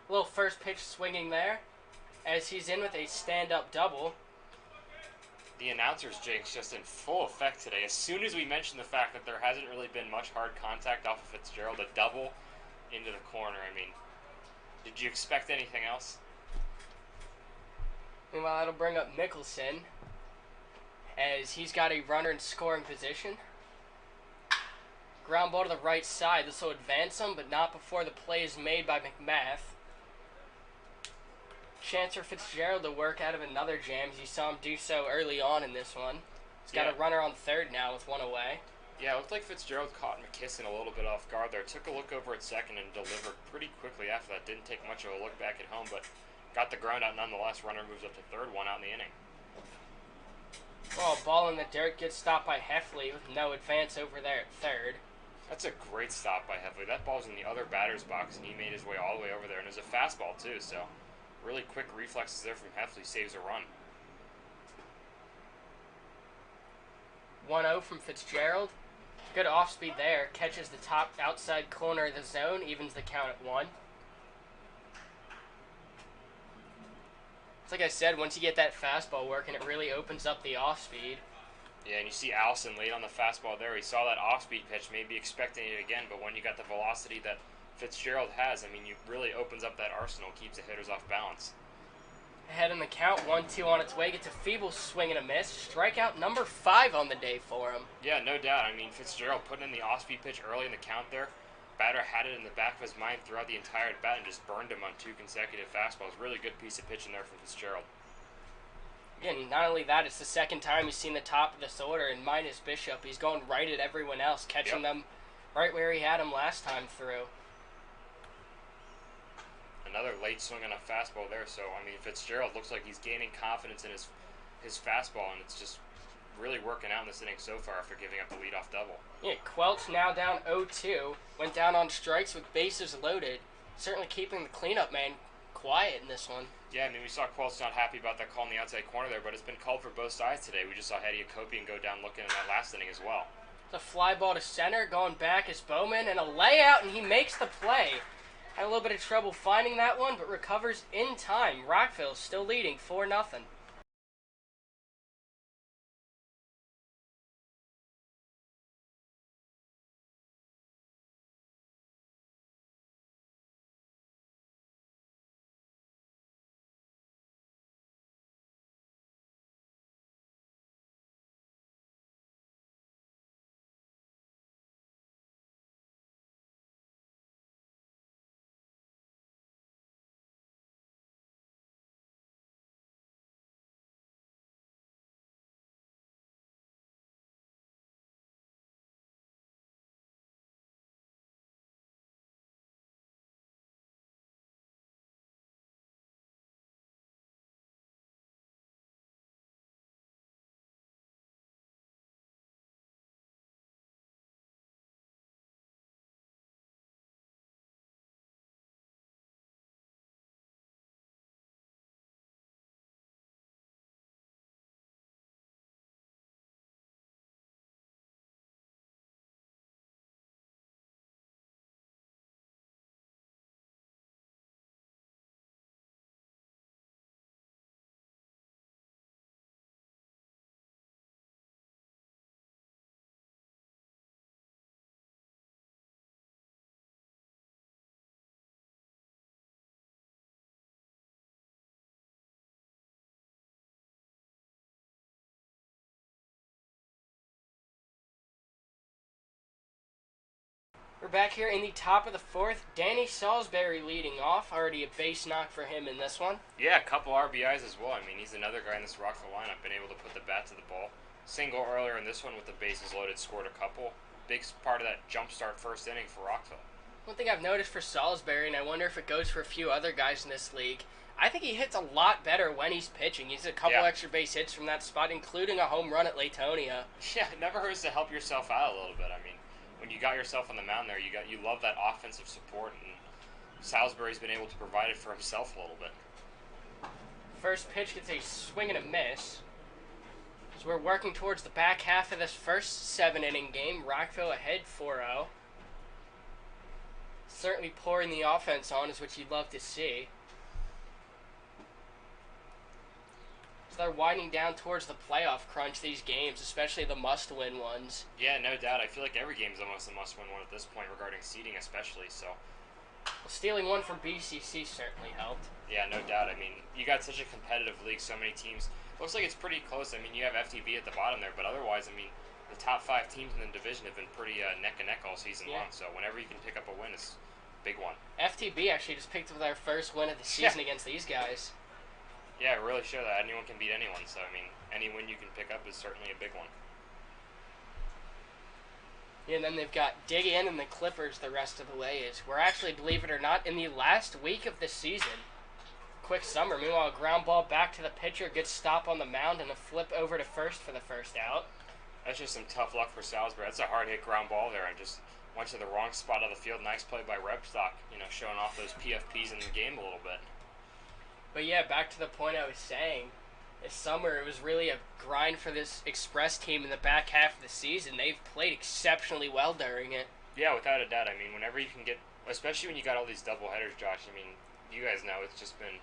A little first pitch swinging there as he's in with a stand-up double. The announcer's jinx just in full effect today. As soon as we mentioned the fact that there hasn't really been much hard contact off of Fitzgerald, a double into the corner. I mean, did you expect anything else? Meanwhile, that'll bring up Mickelson as he's got a runner in scoring position. Ground ball to the right side. This will advance him, but not before the play is made by McMath. Chance for Fitzgerald to work out of another jam, as you saw him do so early on in this one. He's got a runner on third now with one away. Yeah, it looked like Fitzgerald caught McKisson a little bit off guard there. Took a look over at second and delivered pretty quickly after that. Didn't take much of a look back at home, but got the ground out nonetheless. Runner moves up to third, one out in the inning. Well, ball in the dirt gets stopped by Heffley with no advance over there at third. That's a great stop by Heffley. That ball's in the other batter's box, and he made his way all the way over there. And it was a fastball, too, so really quick reflexes there from Heffley. Saves a run. 1-0 from Fitzgerald. Good off speed there. Catches the top outside corner of the zone. Evens the count at 1. It's like I said, once you get that fastball working, it really opens up the off speed. Yeah, and you see Allison late on the fastball there. He saw that off-speed pitch, maybe expecting it again, but when you got the velocity that Fitzgerald has, I mean, it really opens up that arsenal, keeps the hitters off balance. Ahead in the count, 1-2 on its way. Gets a feeble swing and a miss. Strikeout number 5 on the day for him. Yeah, no doubt. I mean, Fitzgerald putting in the off-speed pitch early in the count there. Batter had it in the back of his mind throughout the entire at-bat and just burned him on 2 consecutive fastballs. Really good piece of pitching there from Fitzgerald. Again, not only that, it's the second time he's seen the top of this order, and minus Bishop, he's going right at everyone else, catching them right where he had them last time through. Another late swing on a fastball there, so, I mean, Fitzgerald looks like he's gaining confidence in his fastball, and it's just really working out in this inning so far after giving up the leadoff double. Yeah, Quelch now down 0-2, went down on strikes with bases loaded, certainly keeping the cleanup man quiet in this one. Yeah, I mean, we saw Quelch not happy about that call in the outside corner there, but it's been called for both sides today. We just saw Hedy Akopian go down looking in that last inning as well. It's a fly ball to center, going back is Bowman, and a layout, and he makes the play. Had a little bit of trouble finding that one, but recovers in time. Rockville still leading 4-0. We're back here in the top of the fourth. Danny Salisbury leading off. Already a base knock for him in this one. Yeah, a couple RBIs as well. I mean, he's another guy in this Rockville lineup, been able to put the bat to the ball. Single earlier in this one with the bases loaded, scored a couple. Big part of that jump start first inning for Rockville. One thing I've noticed for Salisbury, and I wonder if it goes for a few other guys in this league, I think he hits a lot better when he's pitching. He's a couple extra base hits from that spot, including a home run at Latonia. Yeah, it never hurts to help yourself out a little bit. I mean, when you got yourself on the mound there, you love that offensive support, and Salisbury's been able to provide it for himself a little bit. First pitch gets a swing and a miss. So we're working towards the back half of this first 7-inning game. Rockville ahead 4-0. Certainly pouring the offense on is what you'd love to see. So they're winding down towards the playoff crunch, these games, especially the must-win ones. Yeah, no doubt. I feel like every game is almost a must-win one at this point regarding seeding especially, so... Well, stealing one from BCC certainly helped. Yeah, no doubt. I mean, you got such a competitive league, so many teams. Looks like it's pretty close. I mean, you have FTB at the bottom there, but otherwise, I mean, the top 5 teams in the division have been pretty neck and neck all season long, so whenever you can pick up a win, it's a big one. FTB actually just picked up their first win of the season against these guys. Yeah, it really showed that anyone can beat anyone, so, I mean, any win you can pick up is certainly a big one. Yeah, and then they've got Dig In and the Clippers the rest of the way. We're actually, believe it or not, in the last week of the season. Quick summer. Meanwhile, a ground ball back to the pitcher, good stop on the mound, and a flip over to first for the first out. That's just some tough luck for Salisbury. That's a hard-hit ground ball there. I just went to the wrong spot of the field. Nice play by Repstock, showing off those PFPs in the game a little bit. But yeah, back to the point I was saying. This summer, it was really a grind for this Express team in the back half of the season. They've played exceptionally well during it. Yeah, without a doubt. I mean, whenever you can get, especially when you got all these doubleheaders, Josh, I mean, you guys know it's just been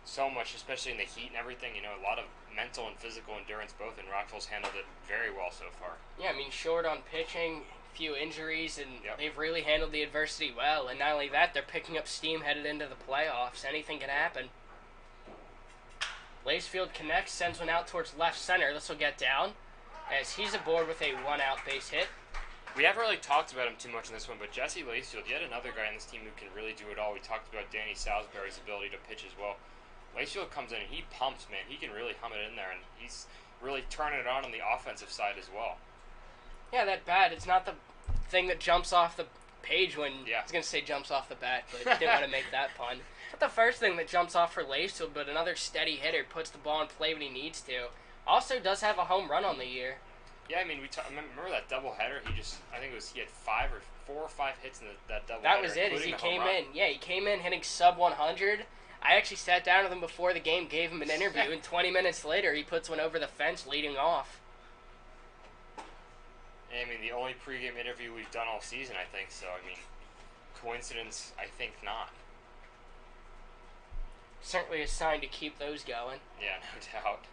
so much, especially in the heat and everything, a lot of mental and physical endurance both, and Rockville's handled it very well so far. Yeah, I mean, short on pitching, few injuries, and they've really handled the adversity well. And not only that, they're picking up steam headed into the playoffs. Anything can happen. Lacefield connects, sends one out towards left center. This will get down as he's aboard with a 1-out base hit. We haven't really talked about him too much in this one, but Jesse Lacefield, yet another guy on this team who can really do it all. We talked about Danny Salisbury's ability to pitch as well. Lacefield comes in and he pumps, man. He can really hum it in there, and he's really turning it on the offensive side as well. Yeah, that bat, it's not the thing that jumps off the page when... I was going to say jumps off the bat, but didn't want to make that pun. Not the first thing that jumps off for Lacefield, but another steady hitter, puts the ball in play when he needs to. Also does have a home run on the year. Yeah, I mean, remember that doubleheader? I think he had 4 or 5 hits in that doubleheader. That was it, as he came in. Yeah, he came in hitting sub 100. I actually sat down with him before the game, gave him an interview, and 20 minutes later, he puts one over the fence leading off. I mean, the only pregame interview we've done all season, I think, so, I mean, coincidence, I think not. Certainly a sign to keep those going. Yeah, no doubt.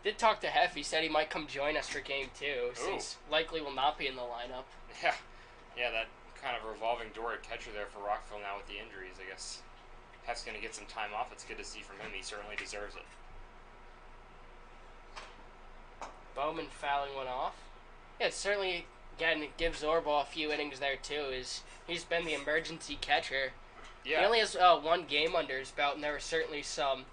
Did talk to Hef. He said he might come join us for game 2, since likely will not be in the lineup. Yeah, that kind of revolving door at catcher there for Rockville now with the injuries. I guess Hef's going to get some time off. It's good to see from him. He certainly deserves it. Bowman fouling one off. Yeah, it's certainly, again, it gives Zorba a few innings there, too. He's been the emergency catcher. Yeah. He only has 1 game under his belt, and there were certainly some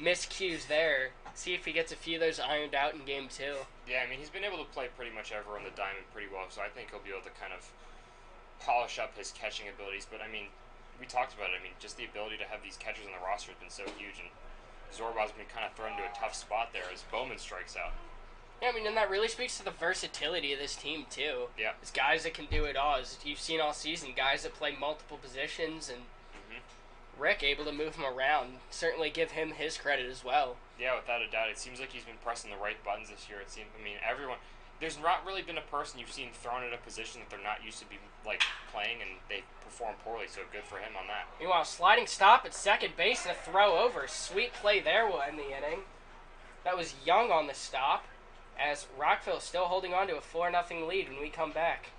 miscues there. See if he gets a few of those ironed out in game 2. Yeah, I mean, he's been able to play pretty much ever on the diamond pretty well, so I think he'll be able to kind of polish up his catching abilities. But, I mean, we talked about it. I mean, just the ability to have these catchers on the roster has been so huge, and Zorba's been kind of thrown into a tough spot there as Bowman strikes out. Yeah, I mean, and that really speaks to the versatility of this team, too. Yeah. It's guys that can do it all. As you've seen all season, guys that play multiple positions, and Rick able to move him around. Certainly give him his credit as well. Yeah, without a doubt. It seems like he's been pressing the right buttons this year. Everyone... There's not really been a person you've seen thrown in a position that they're not used to be playing, and they perform poorly, so good for him on that. Meanwhile, sliding stop at second base and a throw over. Sweet play there will end the inning. That was Young on the stop, as Rockville is still holding on to a 4-0 lead when we come back.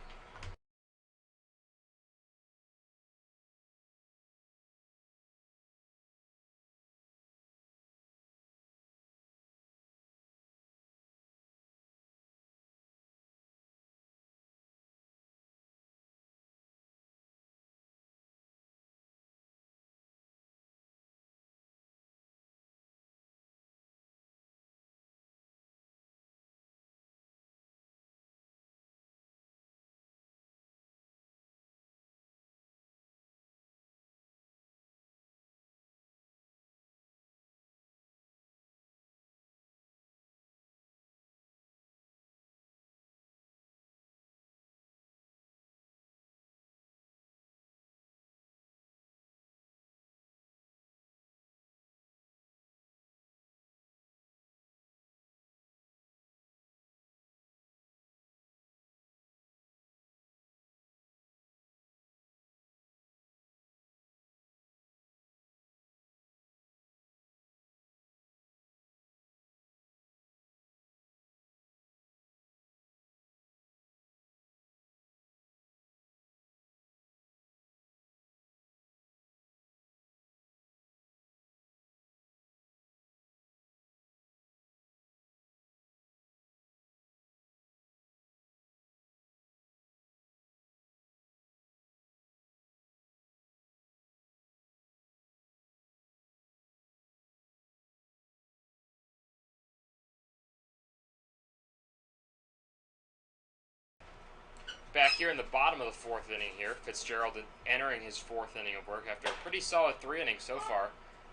Back here in the bottom of the fourth inning here, Fitzgerald entering his fourth inning of work after a pretty solid 3 innings so far,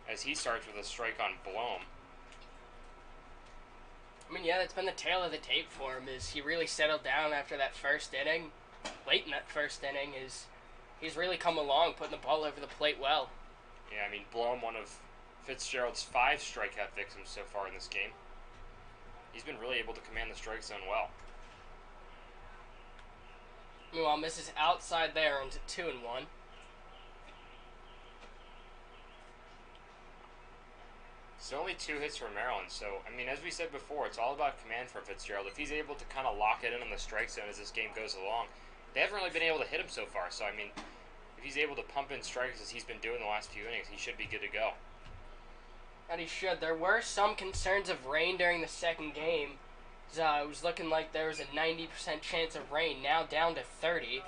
as he starts with a strike on Blom. I mean, yeah, that's been the tale of the tape for him, is he really settled down after that first inning. Late in that first inning, he's really come along, putting the ball over the plate well. Yeah, I mean, Blom, one of Fitzgerald's 5 strikeout victims so far in this game. He's been really able to command the strike zone well. Meanwhile, misses outside there into 2-1. So only 2 hits for Maryland. So, I mean, as we said before, it's all about command for Fitzgerald. If he's able to kind of lock it in on the strike zone as this game goes along, they haven't really been able to hit him so far. So, I mean, if he's able to pump in strikes as he's been doing the last few innings, he should be good to go. And he should. There were some concerns of rain during the second game. It was looking like there was a 90% chance of rain, now down to 30.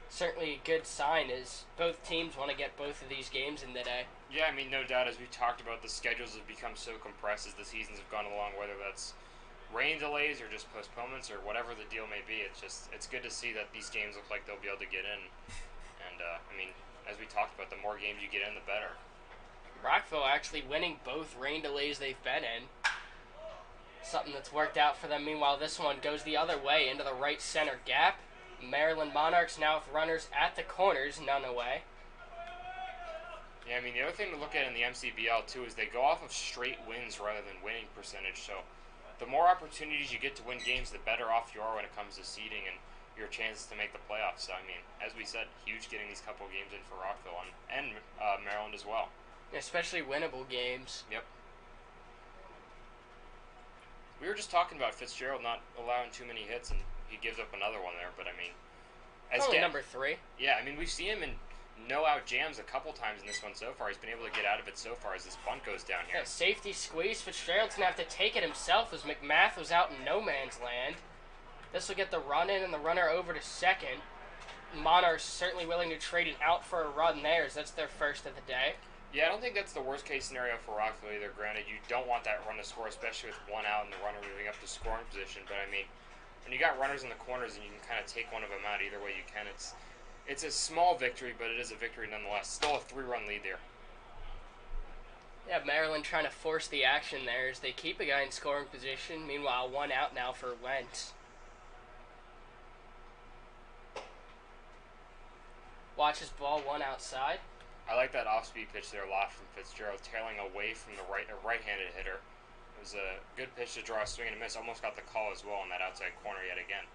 Certainly a good sign, as both teams want to get both of these games in today. Yeah, I mean, no doubt, as we talked about, the schedules have become so compressed as the seasons have gone along, whether that's rain delays or just postponements or whatever the deal may be. It's good to see that these games look like they'll be able to get in. And, I mean, as we talked about, the more games you get in, the better. Rockville actually winning both rain delays they've been in. Something that's worked out for them. Meanwhile, this one goes the other way into the right center gap. Maryland Monarchs now with runners at the corners, none away. Yeah, I mean, the other thing to look at in the MCBL, too, is they go off of straight wins rather than winning percentage. So the more opportunities you get to win games, the better off you are when it comes to seeding and your chances to make the playoffs. So, I mean, as we said, huge getting these couple games in for Rockville and Maryland as well. Especially winnable games. Yep. We were just talking about Fitzgerald not allowing too many hits, and he gives up another one there. But, I mean, only number 3. Yeah, I mean, we've seen him in no-out jams a couple times in this one so far. He's been able to get out of it so far as this bunt goes down here. Yeah, safety squeeze. Fitzgerald's going to have to take it himself as McMath was out in no man's land. This will get the run in and the runner over to second. Monarchs certainly willing to trade it out for a run there, as that's their first of the day. Yeah, I don't think that's the worst-case scenario for Rockville either. Granted, you don't want that run to score, especially with 1 out and the runner moving up to scoring position. But, I mean, when you got runners in the corners and you can kind of take one of them out either way you can, it's a small victory, but it is a victory nonetheless. Still a 3-run lead there. Yeah, Maryland trying to force the action there as they keep a guy in scoring position. Meanwhile, 1 out now for Wentz. Watches ball 1 outside. I like that off-speed pitch there a lot from Fitzgerald, tailing away from the right-handed hitter. It was a good pitch to draw a swing and a miss. Almost got the call as well on that outside corner yet again.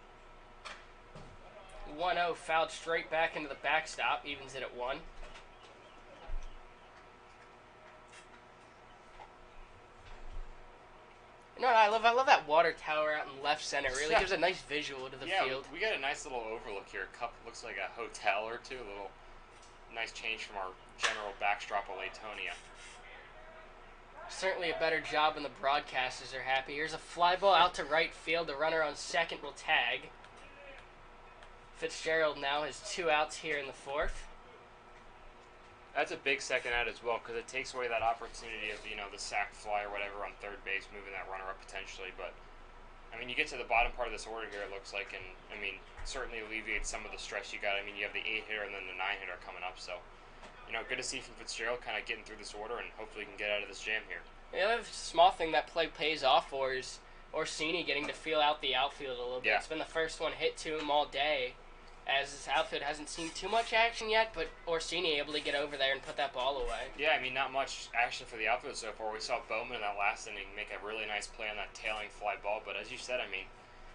1-0 fouled straight back into the backstop, evens it at 1. You know what I love that water tower out in left center. It really gives a nice visual to the field. We got a nice little overlook here. Looks like a hotel or two. A little nice change from our general backdrop of Latonia. Certainly a better job when the broadcasters are happy. Here's a fly ball out to right field. The runner on second will tag. Fitzgerald now has 2 outs here in the 4th. That's a big second out as well, because it takes away that opportunity of, the sac fly or whatever on third base, moving that runner up potentially. But, I mean, you get to the bottom part of this order here, it looks like, and, I mean, certainly alleviates some of the stress you got. I mean, you have the 8-hitter and then the 9-hitter coming up, so, good to see from Fitzgerald kind of getting through this order, and hopefully he can get out of this jam here. The other small thing that play pays off for is Orsini getting to feel out the outfield a little bit. Yeah. It's been the first one hit to him all day, as his outfield hasn't seen too much action yet, but Orsini able to get over there and put that ball away. Yeah, I mean, not much action for the outfield so far. We saw Bowman in that last inning make a really nice play on that tailing fly ball, but as you said, I mean,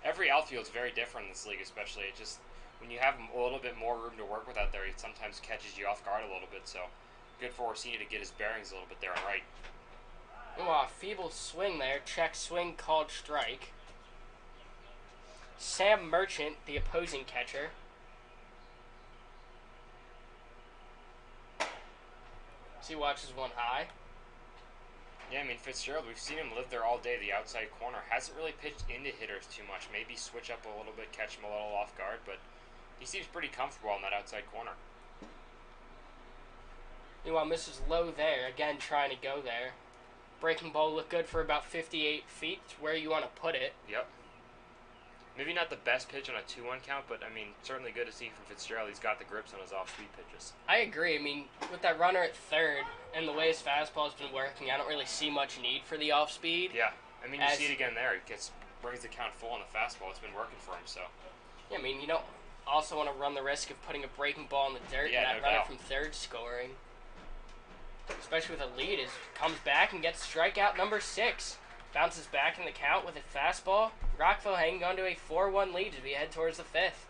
every outfield's very different in this league, especially. It just, when you have a little bit more room to work with out there, it sometimes catches you off guard a little bit, so good for Orsini to get his bearings a little bit there on right. Oh, feeble swing there. Check swing called strike. Sam Merchant, the opposing catcher. He watches 1 high. Yeah, I mean, Fitzgerald, we've seen him live there all day. The outside corner hasn't really pitched into hitters too much. Maybe switch up a little bit, catch him a little off guard, but he seems pretty comfortable on that outside corner. Meanwhile, misses low there. Again, trying to go there. Breaking ball looked good for about 58 feet, where you want to put it. Yep. Maybe not the best pitch on a 2-1 count, but, I mean, certainly good to see from Fitzgerald. He's got the grips on his off-speed pitches. I agree. I mean, with that runner at third and the way his fastball's been working, I don't really see much need for the off-speed. Yeah. I mean, you see it again there. He brings the count full on the fastball. It's been working for him, so. Yeah, I mean, you don't also want to run the risk of putting a breaking ball in the dirt and that runner from third scoring. Especially with a lead, comes back and gets strikeout number 6. Bounces back in the count with a fastball. Rockville hanging on to a 4-1 lead as we head towards the 5th.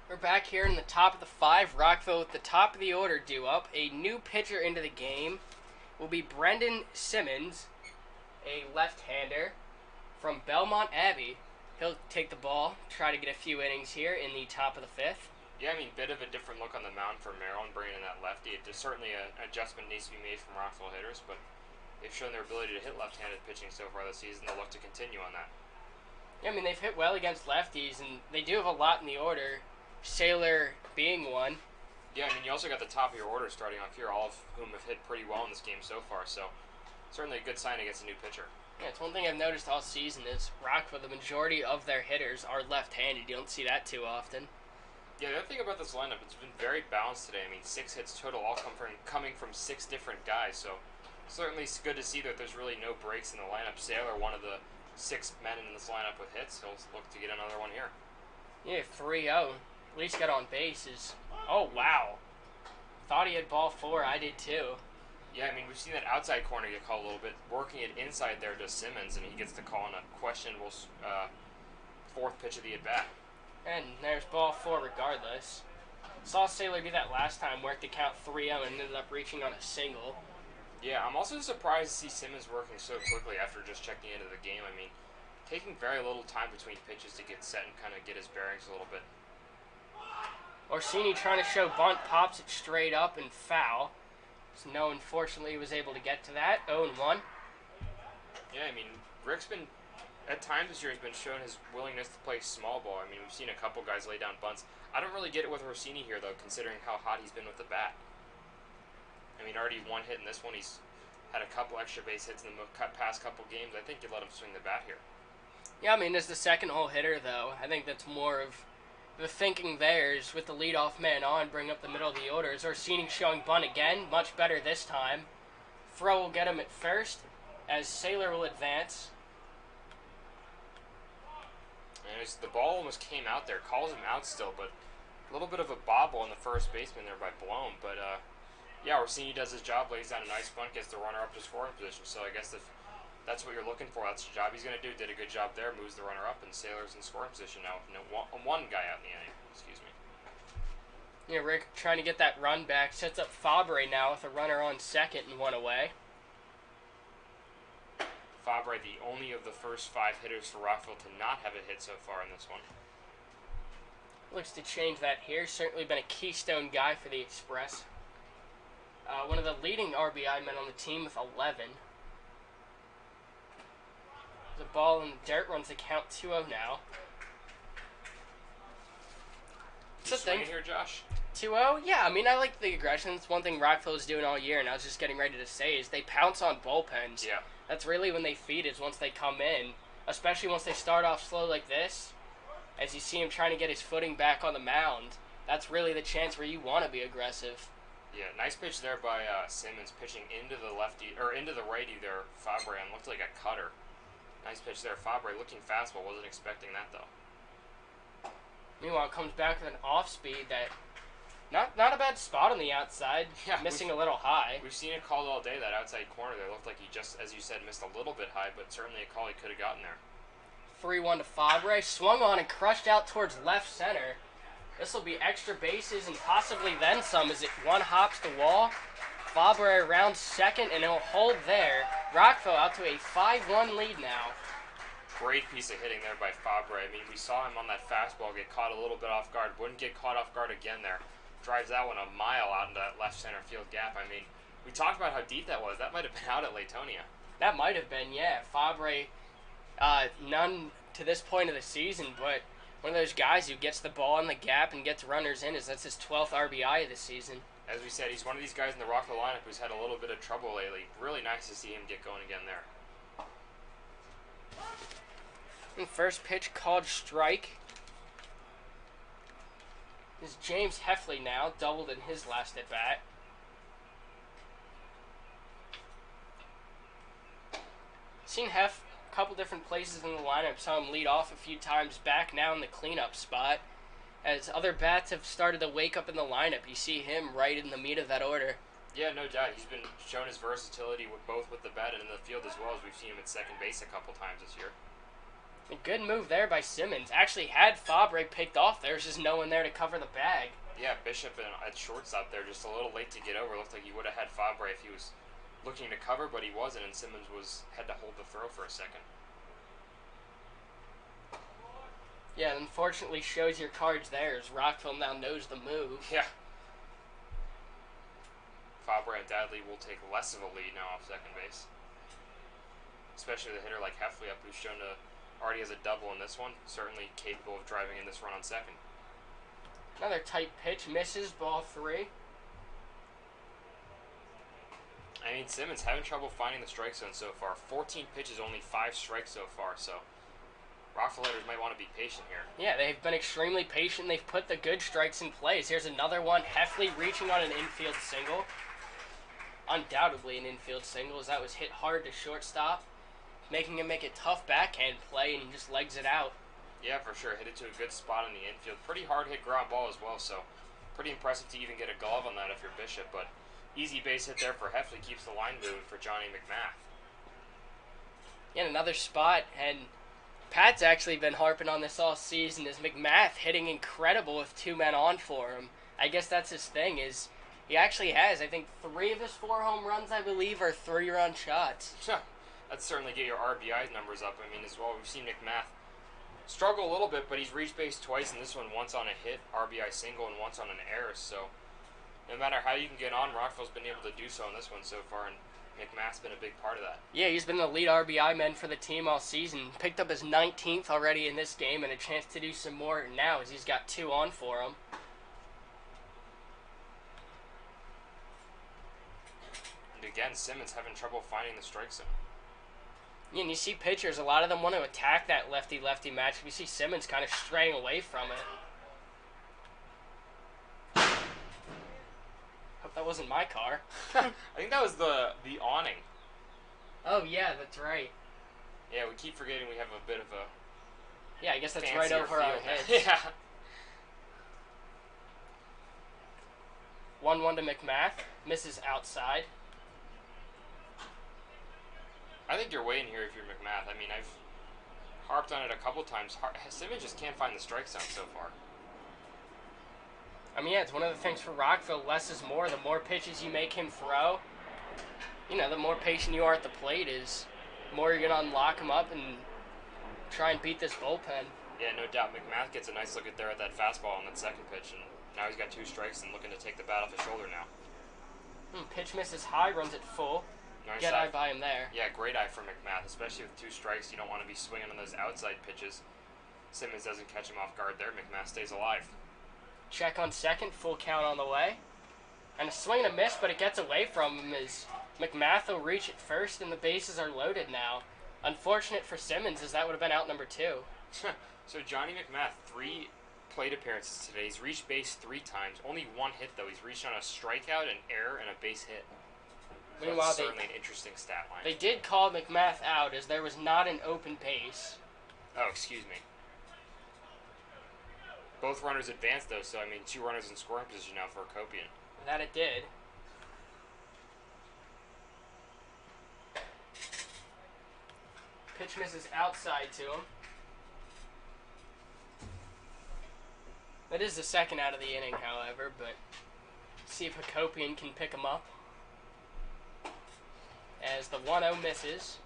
We're back here in the top of the 5. Rockville with the top of the order due up. A new pitcher into the game will be Brendan Simmons, a left-hander from Belmont Abbey. He'll take the ball, try to get a few innings here in the top of the 5th. Yeah, I mean, bit of a different look on the mound for Maryland, bringing in that lefty. There's certainly an adjustment needs to be made from Rockville hitters, but they've shown their ability to hit left-handed pitching so far this season. They'll look to continue on that. Yeah, I mean, they've hit well against lefties, and they do have a lot in the order. Sailor being one. Yeah, I mean, you also got the top of your order starting off here, all of whom have hit pretty well in this game so far, so certainly a good sign against a new pitcher. Yeah, it's one thing I've noticed all season is Rockville, the majority of their hitters are left-handed. You don't see that too often. Yeah, the other thing about this lineup, it's been very balanced today. I mean, 6 hits total, all coming from 6 different guys, so certainly it's good to see that there's really no breaks in the lineup. Sailor, one of the 6 men in this lineup with hits, he'll look to get another one here. Yeah, 3-0. At least got on bases. Oh, wow. Thought he had ball 4. I did too. Yeah, I mean, we've seen that outside corner get called a little bit. Working it inside there to Simmons, and he gets the call on a questionable 4th pitch of the at-bat. And there's ball 4 regardless. Saw Sailor do that last time, worked the count 3-0 and ended up reaching on a single. Yeah, I'm also surprised to see Simmons working so quickly after just checking into the game. I mean, taking very little time between pitches to get set and kind of get his bearings a little bit. Orsini trying to show bunt, pops it straight up and foul. So no, unfortunately, he was able to get to that. 0-1. Yeah, I mean, Rick's been, at times this year, has been shown his willingness to play small ball. I mean, we've seen a couple guys lay down bunts. I don't really get it with Orsini here, though, considering how hot he's been with the bat. I mean, already 1 hit in this one. He's had a couple extra base hits in the past couple games. I think you let him swing the bat here. Yeah, I mean, as the second hole hitter, though, I think that's more of the thinking there is with the leadoff man on, bring up the middle of the order. Is Orsini showing bunt again? Much better this time. Throw will get him at first, as Sailor will advance. And The ball almost came out there, calls him out still, but a little bit of a bobble on the first baseman there by Blome. But yeah, Orsini does his job, lays down a nice bunt, gets the runner up to scoring position. So I guess if that's what you're looking for, that's the job he's going to do. Did a good job there, moves the runner up, and Sailor's in scoring position now with one guy out in the inning. Excuse me. Yeah, Rick trying to get that run back, sets up Fabre now with a runner on second and one away. Fabre, the only of the first 5 hitters for Rockville to not have a hit so far in this one. Looks to change that here. Certainly been a keystone guy for the Express. One of the leading RBI men on the team with 11. The ball in the dirt, runs the count 2-0 now. You swinging here, Josh? 2-0? Yeah, I mean, I like the aggression. It's one thing Rockville is doing all year, and I was just getting ready to say, is they pounce on bullpens. Yeah. That's really when they feed, is once they come in, especially once they start off slow like this. As you see him trying to get his footing back on the mound, that's really the chance where you want to be aggressive. Yeah, nice pitch there by Simmons, pitching into the lefty, or into the righty there, Fabre, and looked like a cutter. Nice pitch there, Fabre, looking fastball, wasn't expecting that though. Meanwhile, comes back with an off speed that, not a bad spot on the outside, yeah, missing a little high. We've seen it called all day, that outside corner there. Looked like he just, as you said, missed a little bit high, but certainly a call he could have gotten there. 3-1 to Fabre, swung on and crushed out towards left center. This will be extra bases and possibly then some as it one hops the wall. Fabre around second and he'll hold there. Rockville out to a 5-1 lead now. Great piece of hitting there by Fabre. I mean, we saw him on that fastball get caught a little bit off guard. Wouldn't get caught off guard again there. Drives that one a mile out into that left center field gap. I mean, we talked about how deep that was. That might have been out at Latonia. That might have been, yeah. Fabre, none to this point of the season, but one of those guys who gets the ball in the gap and gets runners in, that's his 12th RBI of the season. As we said, he's one of these guys in the Rockville lineup who's had a little bit of trouble lately. Really nice to see him get going again there. And first pitch called strike. Is James Heffley now, doubled in his last at bat. Seen Heff a couple different places in the lineup. Saw him lead off a few times, back now in the cleanup spot. As other bats have started to wake up in the lineup, you see him right in the meat of that order. Yeah, no doubt. He's been shown his versatility with both with the bat and in the field as well, as we've seen him at second base a couple times this year. A good move there by Simmons. Actually had Fabre picked off. There's just no one there to cover the bag. Yeah, Bishop at shortstop there, just a little late to get over. Looked like he would have had Fabre if he was looking to cover, but he wasn't, and Simmons had to hold the throw for a second. Yeah, unfortunately shows your cards there as Rockville now knows the move. Yeah. Fabre undoubtedly will take less of a lead now off second base. Especially the hitter like Heffley up, who's shown to already has a double in this one. Certainly capable of driving in this run on second. Another tight pitch, misses, ball 3. I mean, Simmons having trouble finding the strike zone so far. 14 pitches, only 5 strikes so far, so Rockville hitters might want to be patient here. Yeah, they've been extremely patient. They've put the good strikes in place. Here's another one. Heffley reaching on an infield single. Undoubtedly an infield single, as that was hit hard to shortstop, making him make a tough backhand play, and he just legs it out. Yeah, for sure. Hit it to a good spot in the infield. Pretty hard hit ground ball as well, so pretty impressive to even get a glove on that if you're Bishop, but easy base hit there for Heffley keeps the line moving for Johnny McMath. In another spot, and Pat's actually been harping on this all season, is McMath hitting incredible with 2 men on for him. I guess that's his thing, is he actually has, I think, 3 of his 4 home runs, I believe, are 3-run shots. That'd certainly get your RBI numbers up. I mean, as well, we've seen McMath struggle a little bit, but he's reached base twice, and this one once on a hit, RBI single, and once on an error, so no matter how you can get on, Rockville's been able to do so in this one so far, and McMath's been a big part of that. Yeah, he's been the lead RBI man for the team all season. Picked up his 19th already in this game, and a chance to do some more now as he's got 2 on for him. And again, Simmons having trouble finding the strike zone. Yeah, and you see pitchers, a lot of them want to attack that lefty-lefty match. We see Simmons kind of straying away from it. Hope that wasn't my car. I think that was the awning. Oh, yeah, that's right. Yeah, we keep forgetting we have a bit of a Yeah, I guess that's right fancier over our field now. heads. Yeah. 1-1 to McMath. Misses outside. I think you're waiting here if you're McMath. I mean, I've harped on it a couple times. Simmons just can't find the strike zone so far. I mean, yeah, it's one of the things for Rockville. Less is more. The more pitches you make him throw, the more patient you are at the plate is, the more you're going to unlock him up and try and beat this bullpen. Yeah, no doubt. McMath gets a nice look at that fastball on that second pitch, and now he's got 2 strikes and looking to take the bat off his shoulder now. Pitch misses high, runs it full. Nice Get eye by him there. Yeah, great eye for McMath, especially with 2 strikes. You don't want to be swinging on those outside pitches. Simmons doesn't catch him off guard there. McMath stays alive. Check on second, full count on the way. And a swing and a miss, but it gets away from him as McMath will reach it first, and the bases are loaded now. Unfortunate for Simmons, as that would have been out number 2. So Johnny McMath, 3 plate appearances today. He's reached base 3 times. Only 1 hit, though. He's reached on a strikeout, an error, and a base hit. So Meanwhile, that's certainly an interesting stat line. They did call McMath out as there was not an open base. Oh, excuse me. Both runners advanced, though, so, 2 runners in scoring position now for Hakopian. That it did. Pitch misses outside to him. That is the second out of the inning, however, but see if Hakopian can pick him up. As the 1-0 misses.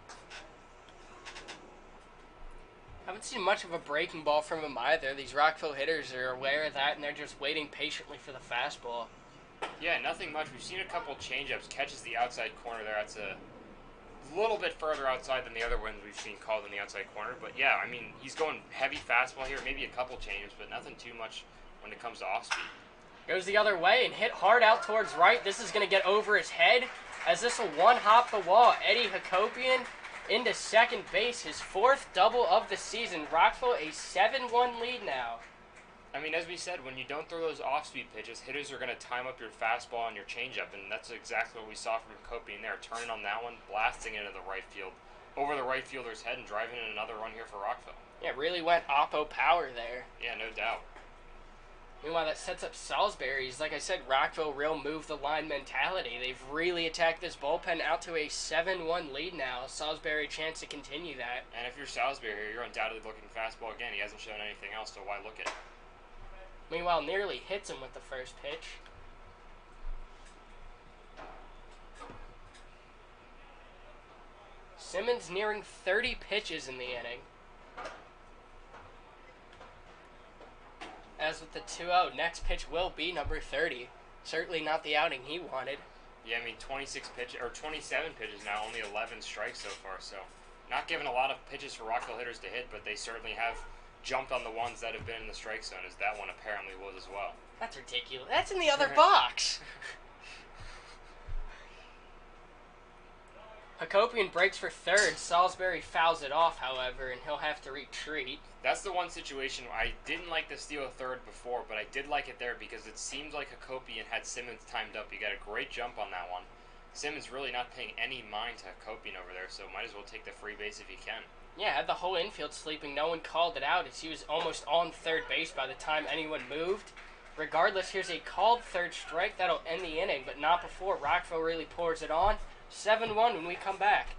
Haven't seen much of a breaking ball from him either. These Rockville hitters are aware of that, and they're just waiting patiently for the fastball. Yeah, nothing much. We've seen a couple change-ups. Catches the outside corner there. That's a little bit further outside than the other ones we've seen called in the outside corner. But yeah, he's going heavy fastball here. Maybe a couple changes, but nothing too much when it comes to off-speed. Goes the other way and hit hard out towards right. This is going to get over his head as this will one-hop the wall. Eddie Hakopian into second base. His 4th double of the season. Rockville a 7-1 lead now. As we said, when you don't throw those off-speed pitches, hitters are going to time up your fastball and your changeup, and that's exactly what we saw from Hakopian there. Turning on that one, blasting into the right field, over the right fielder's head, and driving in another run here for Rockville. Yeah, really went oppo power there. Yeah, no doubt. Meanwhile, that sets up Salisbury's. Like I said, Rockville real move the line mentality. They've really attacked this bullpen out to a 7-1 lead now. Salisbury chance to continue that. And if you're Salisbury, you're undoubtedly looking fastball again. He hasn't shown anything else, so why look at it? Meanwhile, nearly hits him with the first pitch. Simmons nearing 30 pitches in the inning. As with the 2-0, next pitch will be number 30. Certainly not the outing he wanted. Yeah, 27 pitches now, only 11 strikes so far, so not giving a lot of pitches for Rockville hitters to hit, but they certainly have jumped on the ones that have been in the strike zone, as that one apparently was as well. That's ridiculous. That's in the other box. Hakopian breaks for third. Salisbury fouls it off, however, and he'll have to retreat. That's the one situation where I didn't like the steal of third before, but I did like it there because it seemed like Hakopian had Simmons timed up. He got a great jump on that one. Simmons really not paying any mind to Hakopian over there, so might as well take the free base if he can. Yeah, had the whole infield sleeping. No one called it out as he was almost on third base by the time anyone moved. Regardless, here's a called third strike. That'll end the inning, but not before Rockville really pours it on. 7-1 when we come back.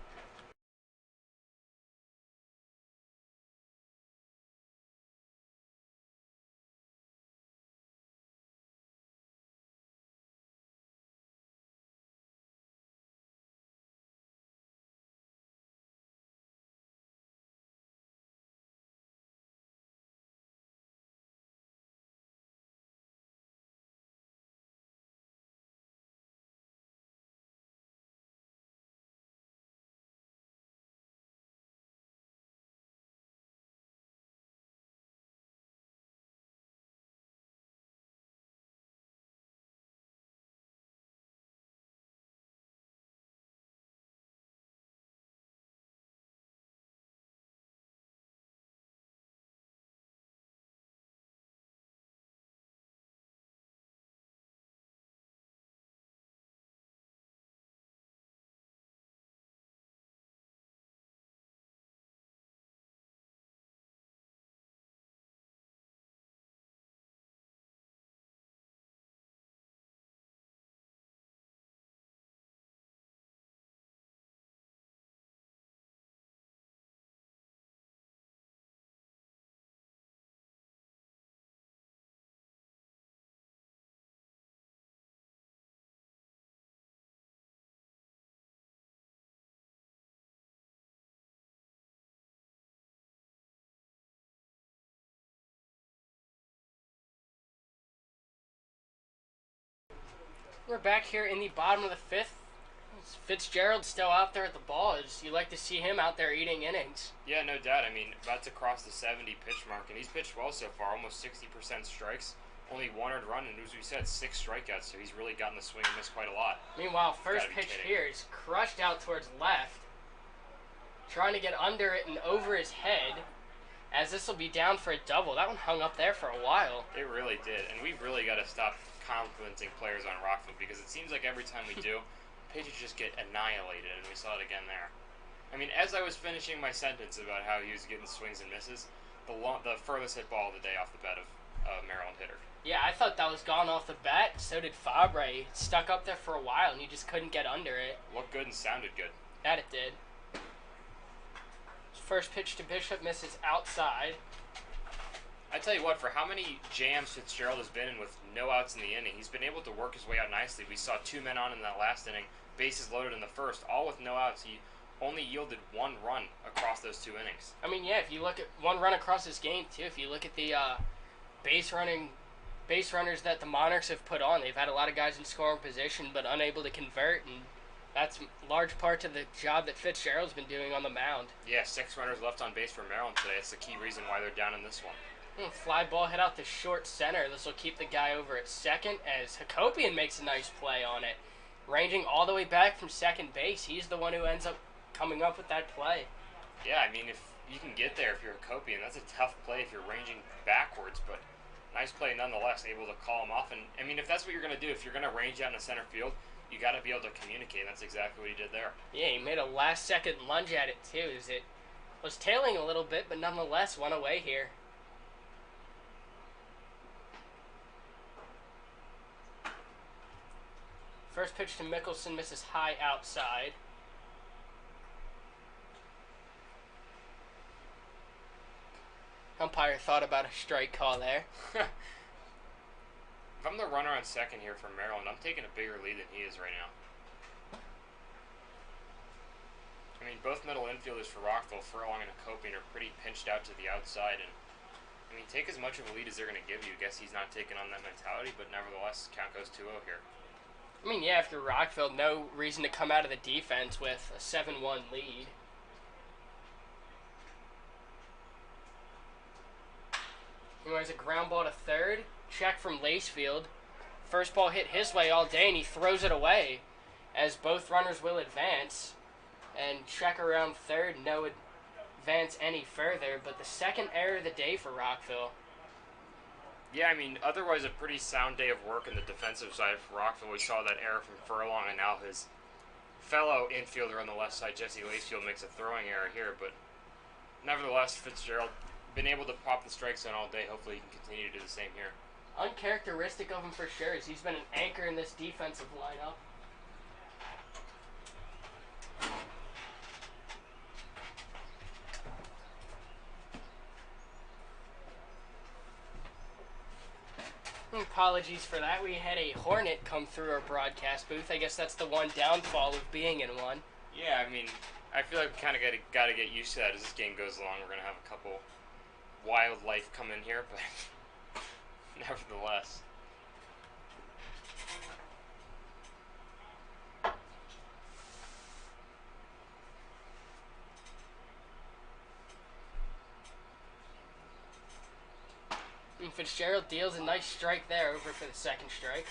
We're back here in the bottom of the fifth. Fitzgerald's still out there at the ball. You like to see him out there eating innings. Yeah, no doubt. I mean, about to cross the 70 pitch mark, and he's pitched well so far, almost 60% strikes, only one earned run, and as we said, 6 strikeouts, so he's really gotten the swing and miss quite a lot. Meanwhile, first pitch here is crushed out towards left, trying to get under it and over his head, as this will be down for a double. That one hung up there for a while. It really did, and we've really got to stop complimenting players on Rockville, because it seems like every time we do, pitches just get annihilated, and we saw it again there. I mean, as I was finishing my sentence about how he was getting swings and misses, the furthest hit ball of the day off the bat of Maryland hitter. Yeah, I thought that was gone off the bat. So did Fabre. It stuck up there for a while, and he just couldn't get under it. Looked good and sounded good. That it did. First pitch to Bishop misses outside. I tell you what, for how many jams Fitzgerald has been in with no outs in the inning, he's been able to work his way out nicely. We saw 2 men on in that last inning, bases loaded in the first, all with no outs. He only yielded 1 run across those 2 innings. I mean, yeah, if you look at 1 run across this game, too, if you look at the base runners that the Monarchs have put on, they've had a lot of guys in scoring position but unable to convert, and that's large part of the job that Fitzgerald's been doing on the mound. Yeah, 6 runners left on base for Maryland today. That's the key reason why they're down in this one. Fly ball hit out to short center. This will keep the guy over at second as Hakopian makes a nice play on it. Ranging all the way back from second base, he's the one who ends up coming up with that play. Yeah, I mean, if you can get there if you're Hakopian, that's a tough play if you're ranging backwards, but nice play nonetheless, able to call him off. And, I mean, if that's what you're going to do, if you're going to range out in the center field, you got to be able to communicate. That's exactly what he did there. Yeah, he made a last-second lunge at it, too, as it was tailing a little bit, but nonetheless went away here. First pitch to Mickelson misses high outside. Umpire thought about a strike call there. If I'm the runner on second here for Maryland, I'm taking a bigger lead than he is right now. I mean, both middle infielders for Rockville, Furlong and Hakopian, are pretty pinched out to the outside, and I mean, take as much of a lead as they're going to give you. I guess he's not taking on that mentality, but nevertheless, count goes 2-0 here. I mean, yeah, if you're Rockville, no reason to come out of the defense with a 7-1 lead. There's a ground ball to third. Check from Lacefield. First ball hit his way all day, and he throws it away as both runners will advance. And check around third, no advance any further. But the second error of the day for Rockville. Yeah, I mean, otherwise a pretty sound day of work in the defensive side for Rockville. We saw that error from Furlong, and now his fellow infielder on the left side, Jesse Lacefield, makes a throwing error here. But nevertheless, Fitzgerald been able to pop the strike zone all day. Hopefully he can continue to do the same here. Uncharacteristic of him for sure is he's been an anchor in this defensive lineup. Apologies for that. We had a hornet come through our broadcast booth. I guess that's the one downfall of being in one. Yeah, I mean, I feel like we kind of got to get used to that as this game goes along. We're going to have a couple wildlife come in here, but nevertheless. And Fitzgerald deals a nice strike there over for the second strike.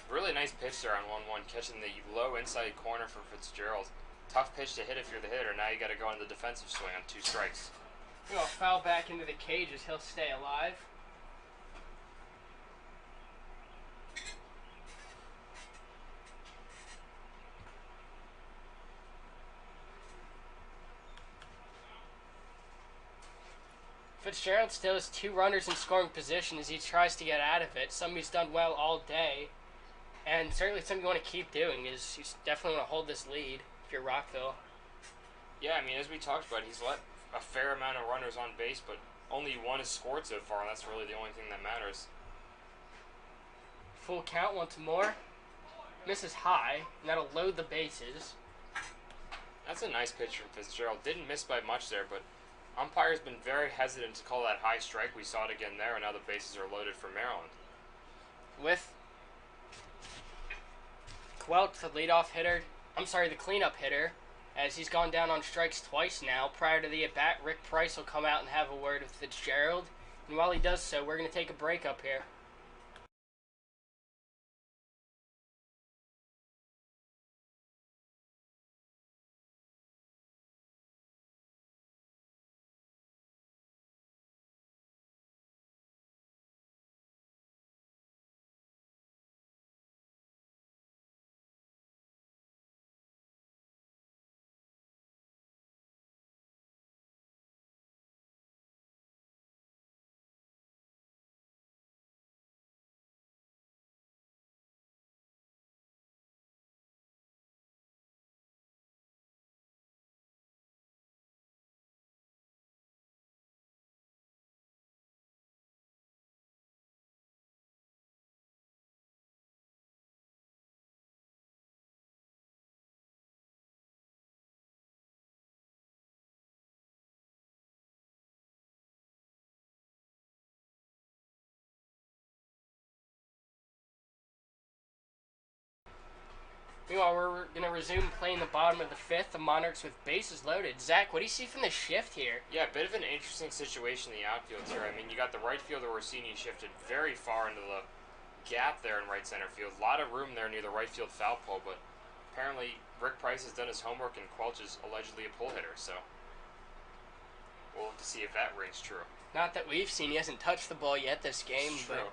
Really nice pitch there on 1-1, catching the low inside corner for Fitzgerald. Tough pitch to hit if you're the hitter. Now you got to go on the defensive swing on 2 strikes. He'll foul back into the cage as he'll stay alive. Fitzgerald still has 2 runners in scoring position as he tries to get out of it. Something he's done well all day, and certainly something you want to keep doing. Is you definitely want to hold this lead if you're Rockville. Yeah, I mean, as we talked about, he's let a fair amount of runners on base, but only 1 has scored so far, and that's really the only thing that matters. Full count once more. Misses high, and that'll load the bases. That's a nice pitch from Fitzgerald. Didn't miss by much there, but umpire's been very hesitant to call that high strike. We saw it again there, and now the bases are loaded for Maryland. With Quelch, the leadoff hitter, the cleanup hitter, as he's gone down on strikes twice now. Prior to the at-bat, Rick Price will come out and have a word with Fitzgerald. And while he does so, we're going to take a break up here. Meanwhile, we're going to resume playing the bottom of the fifth. The Monarchs with bases loaded. Zach, what do you see from the shift here? Yeah, a bit of an interesting situation in the outfield here. I mean, you got the right fielder Rossini shifted very far into the gap there in right center field. A lot of room there near the right field foul pole, but apparently Rick Price has done his homework and Quelch is allegedly a pull hitter, so we'll have to see if that rings true. Not that we've seen. He hasn't touched the ball yet this game, but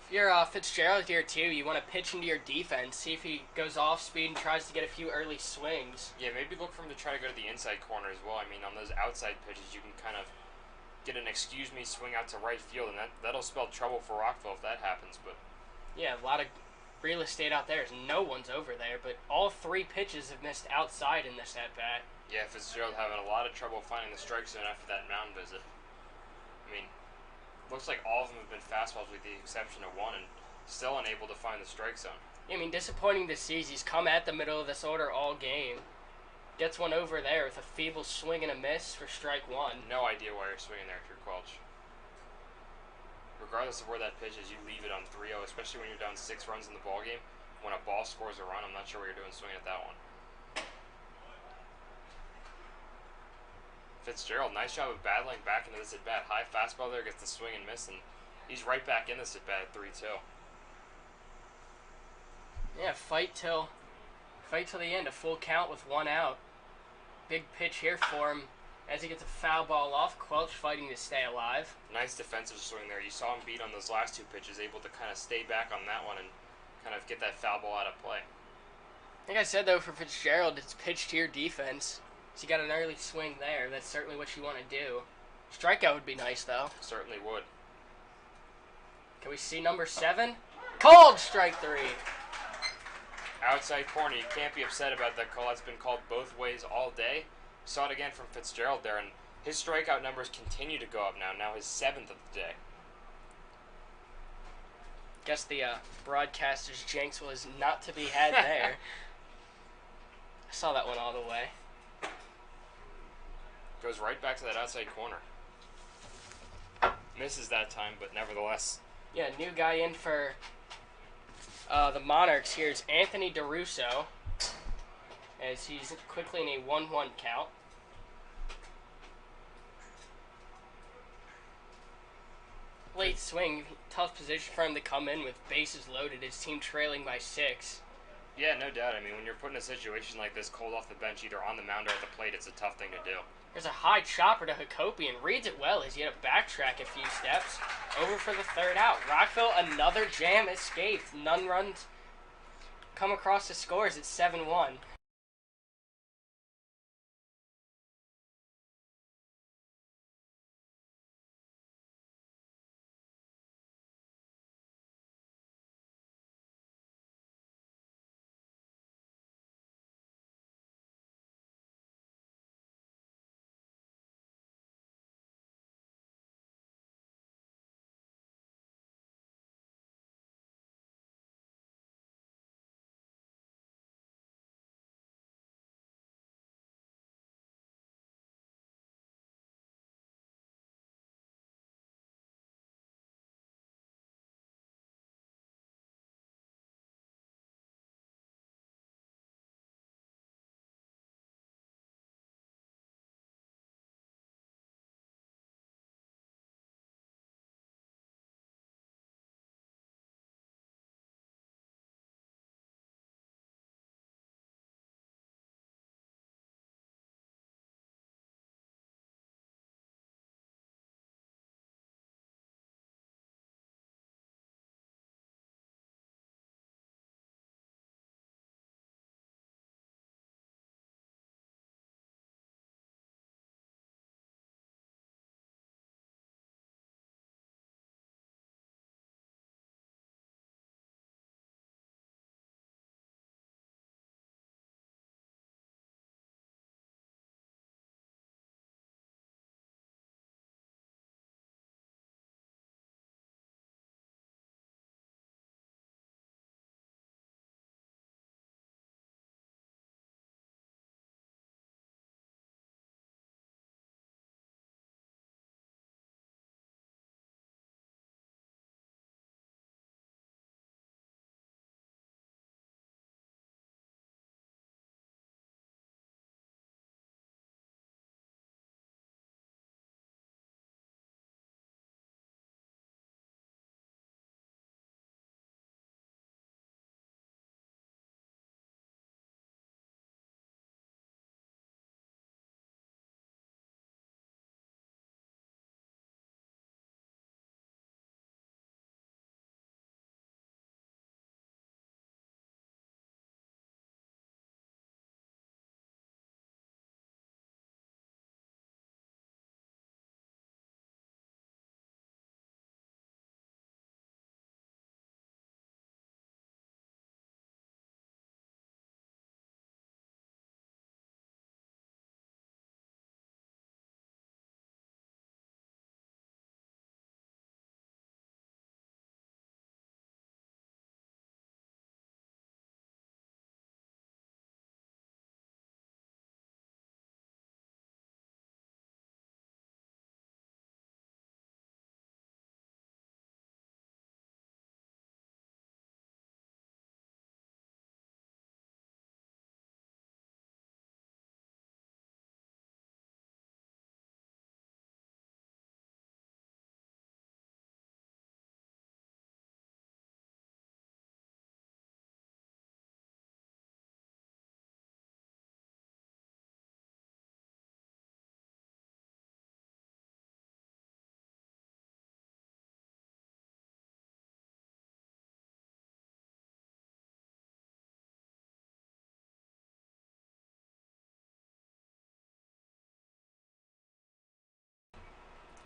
if you're Fitzgerald here too, you want to pitch into your defense, see if he goes off speed and tries to get a few early swings. Yeah, maybe look for him to try to go to the inside corner as well. I mean, on those outside pitches, you can kind of get an excuse me swing out to right field, and that'll spell trouble for Rockville if that happens. But yeah, a lot of real estate out there as no one's over there, but all three pitches have missed outside in this at bat. Yeah, Fitzgerald having a lot of trouble finding the strike zone after that mound visit. I mean, looks like all of them have been fastballs with the exception of one, and still unable to find the strike zone. I mean, disappointing to see. He's come at the middle of this order all game. Gets one over there with a feeble swing and a miss for strike one. No idea why you're swinging there if you're Quelch. Regardless of where that pitch is, you leave it on 3-0, especially when you're down 6 runs in the ballgame. When a ball scores a run, I'm not sure what you're doing swinging at that one. Fitzgerald, nice job of battling back into this at-bat. High fastball there, gets the swing and miss, and he's right back in this at-bat at 3-2. Yeah, fight till the end. A full count with one out. Big pitch here for him as he gets a foul ball off. Quelch fighting to stay alive. Nice defensive swing there. You saw him beat on those last 2 pitches, able to kind of stay back on that one and kind of get that foul ball out of play. Like I said, though, for Fitzgerald, it's pitch to your defense. So you got an early swing there. That's certainly what you want to do. Strikeout would be nice, though. Certainly would. Can we see number 7? Called strike 3. Outside corner. You can't be upset about that call. It's been called both ways all day. Saw it again from Fitzgerald there, and his strikeout numbers continue to go up now. Now his 7th of the day. Guess the broadcaster's jinx was not to be had there. I saw that one all the way. Goes right back to that outside corner. Misses that time, but nevertheless. Yeah, new guy in for the Monarchs here is Anthony DeRusso, as he's quickly in a 1-1 count. Late swing, tough position for him to come in with bases loaded, his team trailing by 6. Yeah, no doubt. I mean, when you're put in a situation like this, cold off the bench, either on the mound or at the plate, it's a tough thing to do. There's a high chopper to Hakopian. Reads it well as he had to backtrack a few steps. Over for the 3rd out. Rockville, another jam escaped. None runs come across the scores. It's 7-1.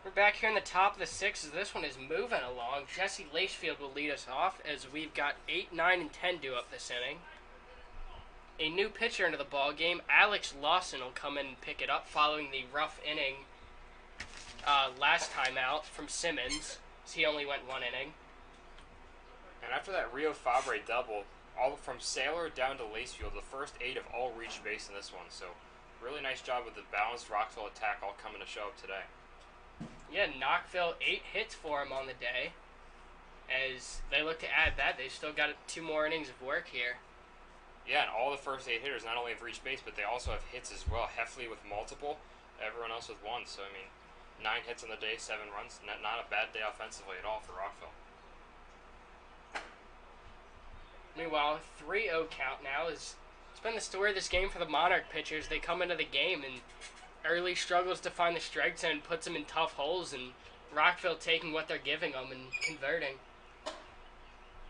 We're back here in the top of the sixth. This one is moving along. Jesse Lacefield will lead us off as we've got 8, 9, and 10 due up this inning. A new pitcher into the ball game. Alex Lawson will come in and pick it up following the rough inning last time out from Simmons. He only went 1 inning. And after that Rio Fabre double, all from Saylor down to Lacefield, the first 8 have all reached base in this one. So really nice job with the balanced Rockville attack all coming to show up today. Yeah, Knoxville 8 hits for him on the day. As they look to add that, they still got 2 more innings of work here. Yeah, and all the first 8 hitters not only have reached base, but they also have hits as well. Heffley with multiple, everyone else with 1. So, I mean, 9 hits on the day, 7 runs. Not a bad day offensively at all for Rockville. Meanwhile, 3-0 count now is... It's been the story of this game for the Monarch pitchers. They come into the game and early struggles to find the strike zone, puts them in tough holes, and Rockville taking what they're giving them and converting.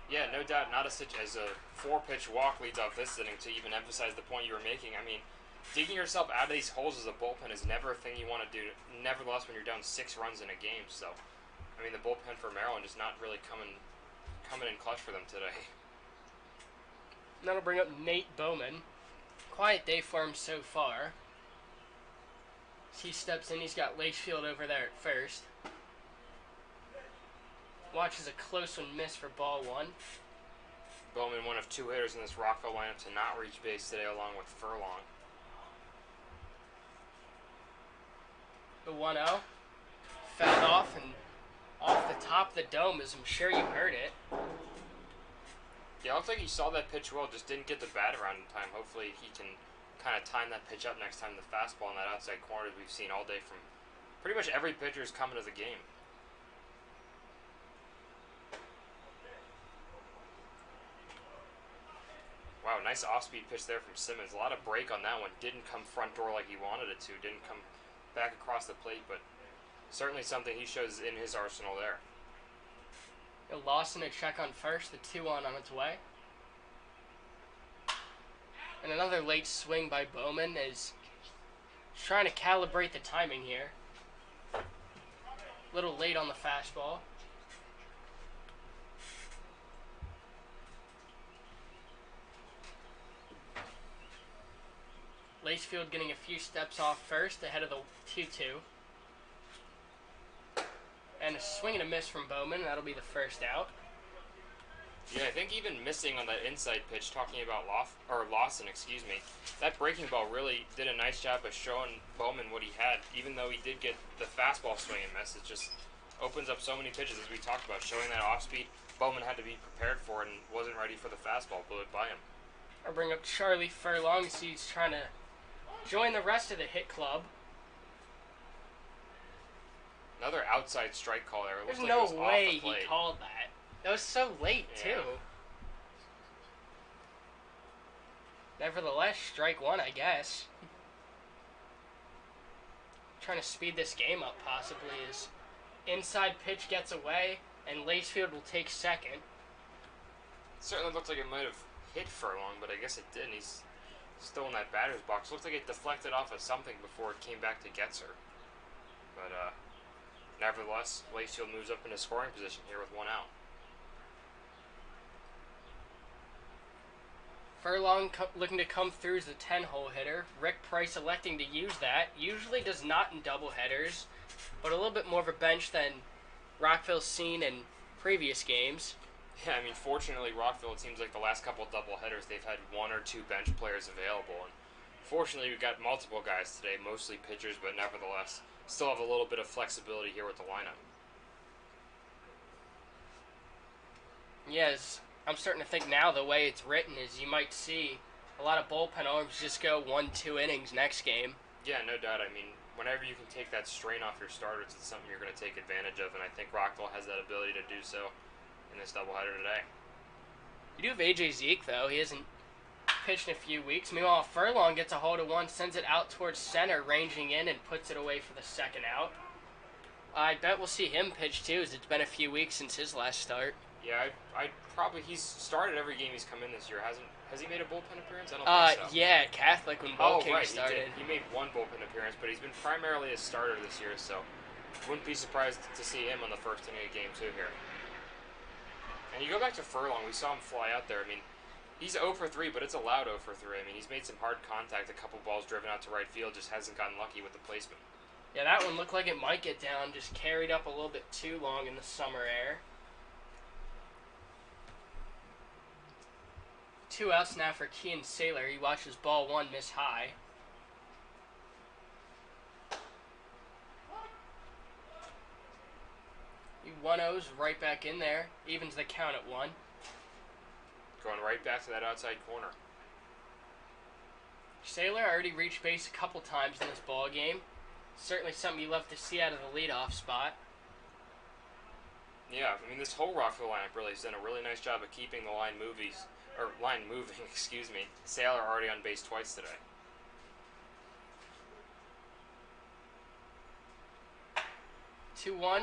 Yeah, no doubt. Not as a 4-pitch walk leads off this inning to even emphasize the point you were making. I mean, digging yourself out of these holes as a bullpen is never a thing you want to do. Nevertheless, when you're down 6 runs in a game. So, I mean, the bullpen for Maryland is not really coming in clutch for them today. That'll bring up Nate Bowman. Quiet day for him so far. As he steps in, he's got Lacefield over there at first. Watches a close one miss for ball 1. Bowman, one of 2 hitters in this Rockville lineup to not reach base today, along with Furlong. The 1-0 fouled off and off the top of the dome, as I'm sure you heard it. Yeah, it looks like he saw that pitch well, just didn't get the bat around in time. Hopefully he can kind of time that pitch up next time. The fastball in that outside corner we've seen all day from pretty much every pitcher who's coming to the game. Wow, nice off-speed pitch there from Simmons. A lot of break on that one. Didn't come front door like he wanted it to. Didn't come back across the plate, but certainly something he shows in his arsenal there. Lawson a check on first, the 2-1 on its way. And another late swing by Bowman is trying to calibrate the timing here. A little late on the fastball. Lacefield getting a few steps off first ahead of the 2-2. And a swing and a miss from Bowman. That'll be the first out. Yeah, I think even missing on that inside pitch, talking about Lawson, that breaking ball really did a nice job of showing Bowman what he had. Even though he did get the fastball swing and miss, it just opens up so many pitches, as we talked about. Showing that off-speed, Bowman had to be prepared for it and wasn't ready for the fastball, blew it by him. I'll bring up Charlie Furlong as he's trying to join the rest of the hit club. Another outside strike call there. There's no way he called that. That was so late, too. Nevertheless, strike 1, I guess. Trying to speed this game up, possibly, as inside pitch gets away, and Lacefield will take second. Certainly looked like it might have hit Furlong, but I guess it didn't. He's still in that batter's box. Looks like it deflected off of something before it came back to Getzer. But, nevertheless, Lacefield moves up into scoring position here with 1 out. Furlong looking to come through as a 10-hole hitter. Rick Price electing to use that. Usually does not in doubleheaders, but a little bit more of a bench than Rockville's seen in previous games. Yeah, I mean, fortunately, Rockville, it seems like the last couple of doubleheaders, they've had 1 or 2 bench players available. And fortunately, we've got multiple guys today, mostly pitchers, but nevertheless, still have a little bit of flexibility here with the lineup. Yes, I'm starting to think now the way it's written is you might see a lot of bullpen arms just go 1-2 innings next game. Yeah, no doubt. I mean, whenever you can take that strain off your starters, it's something you're going to take advantage of, and I think Rockville has that ability to do so in this doubleheader today. You do have A.J. Zeke, though. He hasn't pitched in a few weeks. Meanwhile, Furlong gets a hold of one, sends it out towards center, ranging in, and puts it away for the second out. I bet we'll see him pitch, too, as it's been a few weeks since his last start. Yeah, he's started every game he's come in this year. Has he made a bullpen appearance? I don't think so. Yeah, Catholic when Ball King started. He made 1 bullpen appearance, but he's been primarily a starter this year, so Wouldn't be surprised to see him on the first inning of game 2 here. And you go back to Furlong, we saw him fly out there. I mean, he's 0 for 3, but it's a loud 0 for 3. I mean, he's made some hard contact, a couple balls driven out to right field, just hasn't gotten lucky with the placement. Yeah, that one looked like it might get down, just carried up a little bit too long in the summer air. 2 outs now for Kean Saylor. He watches ball 1 miss high. He 1-0's right back in there. Evens the count at 1. Going right back to that outside corner. Saylor already reached base a couple times in this ball game. Certainly something you love to see out of the leadoff spot. Yeah, I mean, this whole Rockville lineup really has done a really nice job of keeping the line moving, excuse me. Saylor already on base twice today. 2-1.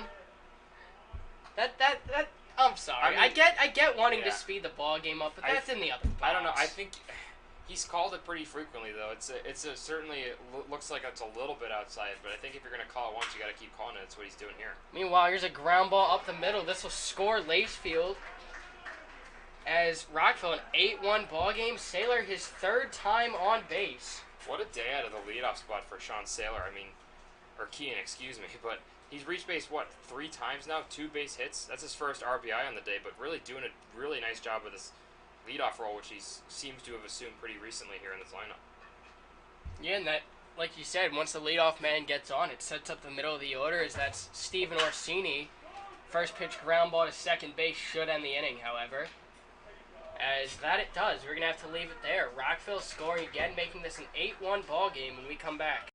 I'm sorry. I get wanting to speed the ball game up, but that's in the other box. I don't know. I think he's called it pretty frequently though. Certainly it looks like it's a little bit outside, but I think if you're gonna call it once, you got to keep calling it. That's what he's doing here. Meanwhile, here's a ground ball up the middle. This will score Lacefield. As Rockville, an 8-1 ball game. Saylor, his 3rd time on base. What a day out of the leadoff spot for Sean Saylor. I mean, or Kean, excuse me, but. He's reached base, 3 times now? 2 base hits. That's his first RBI on the day, but really doing a really nice job with this leadoff role, which he seems to have assumed pretty recently here in this lineup. Yeah, and that, like you said, once the leadoff man gets on, it sets up the middle of the order, as that's Steven Orsini. First pitch ground ball to second base should end the inning, however. As that it does. We're going to have to leave it there. Rockville scoring again, making this an 8-1 ball game when we come back.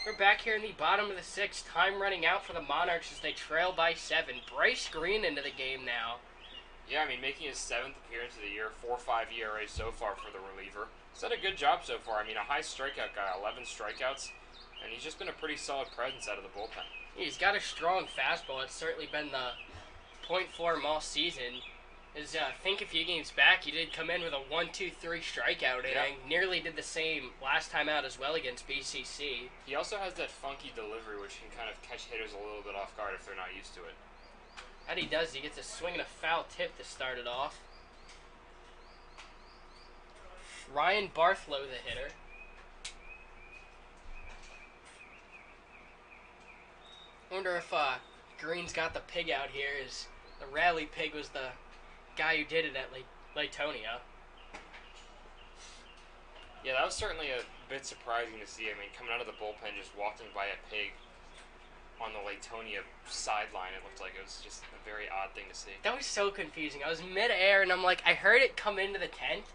We're back here in the bottom of the 6th. Time running out for the Monarchs as they trail by 7. Bryce Green into the game now. Yeah, I mean, making his 7th appearance of the year, 4.5 ERA so far for the reliever. He's done a good job so far. I mean, a high strikeout guy, 11 strikeouts, and he's just been a pretty solid presence out of the bullpen. He's got a strong fastball. It's certainly been the point for him all season. I think a few games back, he did come in with a 1-2-3 strikeout inning. Nearly did the same last time out as well against BCC. He also has that funky delivery, which can kind of catch hitters a little bit off guard if they're not used to it. And he does. He gets a swing and a foul tip to start it off. Ryan Barthlow, the hitter. I wonder if Green's got the pig out here. Is the rally pig was the guy who did it at Latonia. Yeah, that was certainly a bit surprising to see. I mean, coming out of the bullpen, just walking by a pig on the Latonia sideline, it looked like it was just a very odd thing to see. That was so confusing. I was midair, and I'm like, I heard it come into the tent,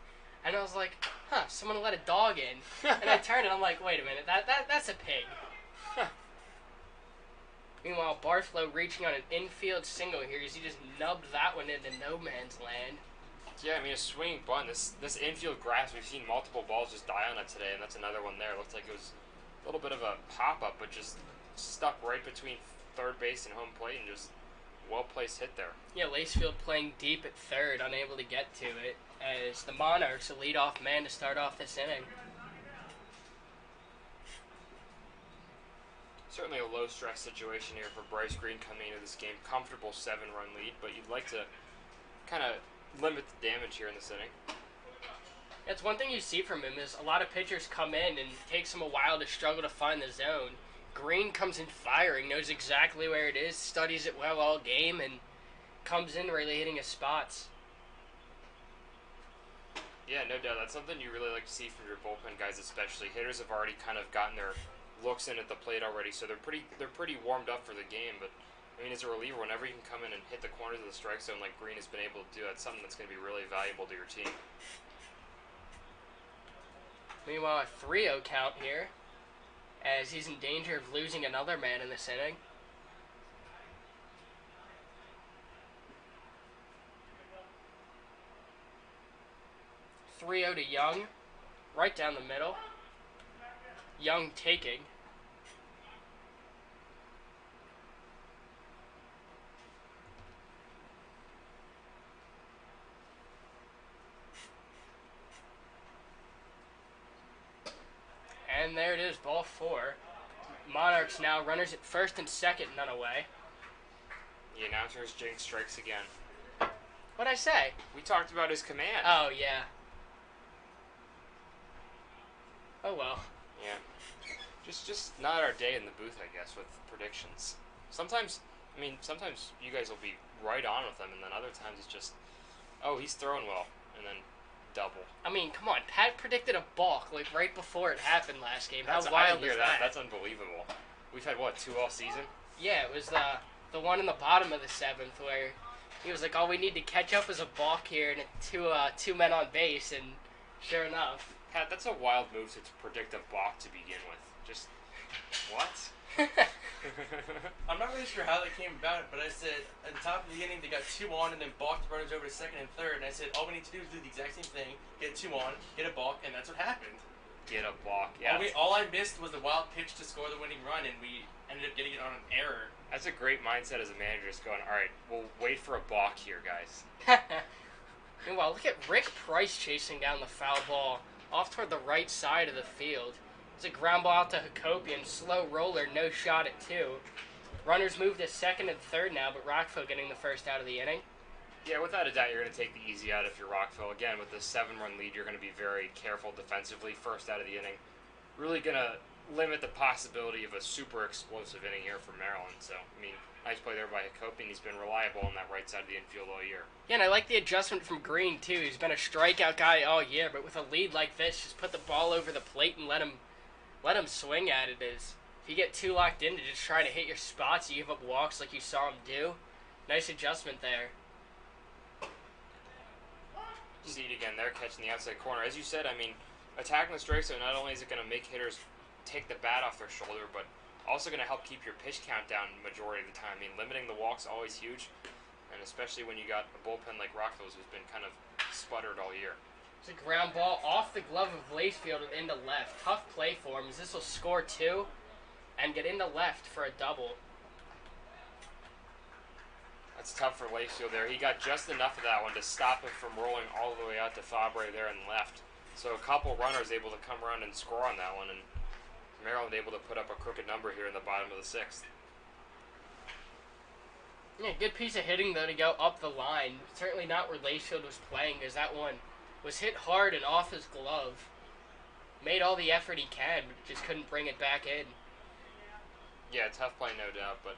and I was like, huh, someone let a dog in. And I turned, and I'm like, wait a minute, that's a pig. Meanwhile, Bartholow reaching on an infield single here as he just nubbed that one into no man's land. Yeah, I mean, a swinging bunt. This infield grass, we've seen multiple balls just die on it today, and that's another one there. It looked like it was a little bit of a pop-up, but just stuck right between third base and home plate, and just well-placed hit there. Yeah, Lacefield playing deep at third, unable to get to it, as the Monarchs, a leadoff man to start off this inning. Certainly a low-stress situation here for Bryce Green coming into this game. Comfortable 7-run lead, but you'd like to kind of limit the damage here in this inning. That's one thing you see from him is a lot of pitchers come in and it takes them a while to struggle to find the zone. Green comes in firing, knows exactly where it is, studies it well all game, and comes in really hitting his spots. Yeah, no doubt. That's something you really like to see from your bullpen guys, especially. Hitters have already kind of gotten their looks in at the plate already, so they're pretty warmed up for the game, but I mean, as a reliever, whenever you can come in and hit the corners of the strike zone like Green has been able to do, that's something that's going to be really valuable to your team. Meanwhile, a 3-0 count here, as he's in danger of losing another man in this inning. To Young, right down the middle. Young taking. And there it is, ball 4. Monarchs now runners at first and second, none away. The announcer's jinx strikes again. What'd I say? We talked about his command. Oh, yeah. Oh, well. Yeah. Just not our day in the booth, I guess, with predictions. Sometimes you guys will be right on with them, and then other times it's just, oh, he's throwing well, and then double. I mean, come on. Pat predicted a balk like right before it happened last game. How wild is that? That's unbelievable. We've had, what, 2 all season? Yeah, it was the one in the bottom of the 7th where he was like, all we need to catch up is a balk here and two men on base, and sure enough. Pat, that's a wild move to predict a balk to begin with. Just, what? I'm not really sure how that came about, but I said at the top of the inning they got 2 on and then balked runners over to second and third, and I said all we need to do is do the exact same thing, get 2 on, get a balk, and that's what happened. Get a balk, yeah. All I missed was the wild pitch to score the winning run, and we ended up getting it on an error. That's a great mindset as a manager, just going, all right, we'll wait for a balk here, guys. Meanwhile, look at Rick Price chasing down the foul ball off toward the right side of the field. It's a ground ball out to Hakopian, slow roller, no shot at 2. Runners move to second and third now, but Rockville getting the first out of the inning. Yeah, without a doubt, you're going to take the easy out if you're Rockville. Again, with the 7-run lead, you're going to be very careful defensively, first out of the inning. Really going to limit the possibility of a super explosive inning here for Maryland. So, I mean, nice play there by Hakopian. He's been reliable on that right side of the infield all year. Yeah, and I like the adjustment from Green, too. He's been a strikeout guy all year, but with a lead like this, just put the ball over the plate and let him swing at it. If you get too locked in to just try to hit your spots, you give up walks like you saw him do. Nice adjustment there. See it again there, catching the outside corner. As you said, I mean, attacking the strike zone, not only is it going to make hitters take the bat off their shoulder, but also going to help keep your pitch count down majority of the time. I mean, limiting the walks always huge, and especially when you got a bullpen like Rockville's who's been kind of sputtered all year. It's a ground ball off the glove of Lacefield and into left. Tough play for him as this will score 2 and get into left for a double. That's tough for Lacefield there. He got just enough of that one to stop him from rolling all the way out to Fabre there and left. So a couple runners able to come around and score on that one, and Maryland able to put up a crooked number here in the bottom of the 6th. Yeah, good piece of hitting, though, to go up the line. Certainly not where Lacefield was playing, as that one was hit hard and off his glove. Made all the effort he can, but just couldn't bring it back in. Yeah, tough play, no doubt, but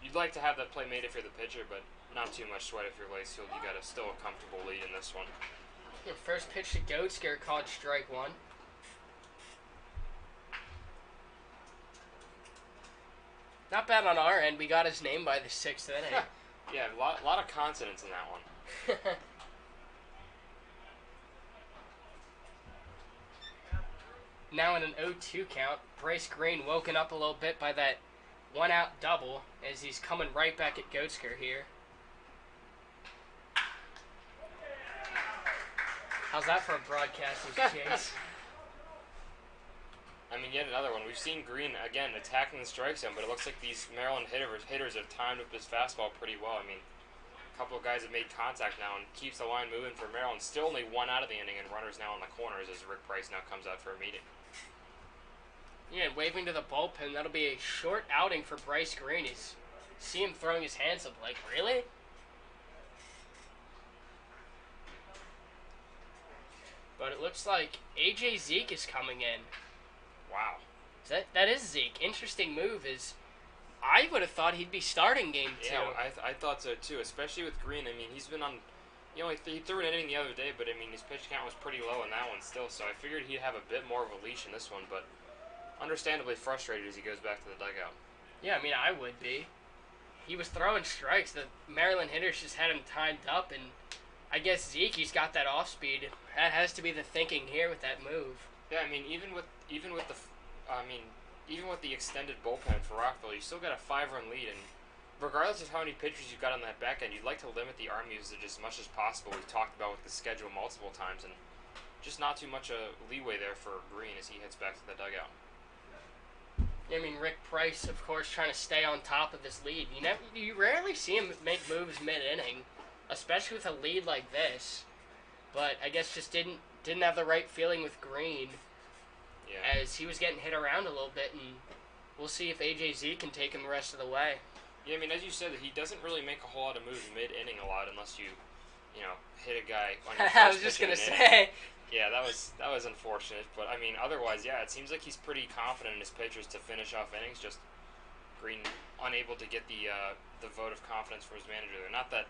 you'd like to have that play made if you're the pitcher, but not too much sweat if you're Lacefield. You got still a comfortable lead in this one. First pitch to Goatsker called strike one. Not bad on our end. We got his name by the 6th inning. Yeah, a lot of consonants in that one. Now in an 0-2 count, Bryce Green woken up a little bit by that one-out double as he's coming right back at Goatsker here. How's that for a broadcaster's chase? I mean, yet another one. We've seen Green, again, attacking the strike zone, but it looks like these Maryland hitters have timed up his fastball pretty well. I mean, a couple of guys have made contact now and keeps the line moving for Maryland. Still only one out of the inning and runners now in the corners as Rick Price now comes out for a meeting. Yeah, waving to the bullpen. That'll be a short outing for Bryce Green. See him throwing his hands up like, really? But it looks like A.J. Zeke is coming in. Wow. That is Zeke. Interesting move. I would have thought he'd be starting game 2. Yeah, I thought so too, especially with Green. I mean, he's been on, he threw an inning the other day, but I mean, his pitch count was pretty low in that one still, so I figured he'd have a bit more of a leash in this one, but understandably frustrated as he goes back to the dugout. Yeah, I mean, I would be. He was throwing strikes. The Maryland hitters just had him timed up, and I guess Zeke, he's got that off speed. That has to be the thinking here with that move. Yeah, I mean, even with the extended bullpen for Rockville, you still got a 5-run lead, and regardless of how many pitchers you've got on that back end, you'd like to limit the arm usage as much as possible. We've talked about with the schedule multiple times, and just not too much leeway there for Green as he heads back to the dugout. I mean, Rick Price, of course, trying to stay on top of this lead. You rarely see him make moves mid-inning, especially with a lead like this. But I guess just didn't have the right feeling with Green. Yeah. As he was getting hit around a little bit, and we'll see if AJZ can take him the rest of the way. Yeah, I mean, as you said, he doesn't really make a whole lot of moves mid-inning a lot unless you hit a guy on your first I was just gonna say. Yeah, that was unfortunate, but I mean, otherwise, yeah, it seems like he's pretty confident in his pitchers to finish off innings. Just Green unable to get the vote of confidence from his manager there. Not that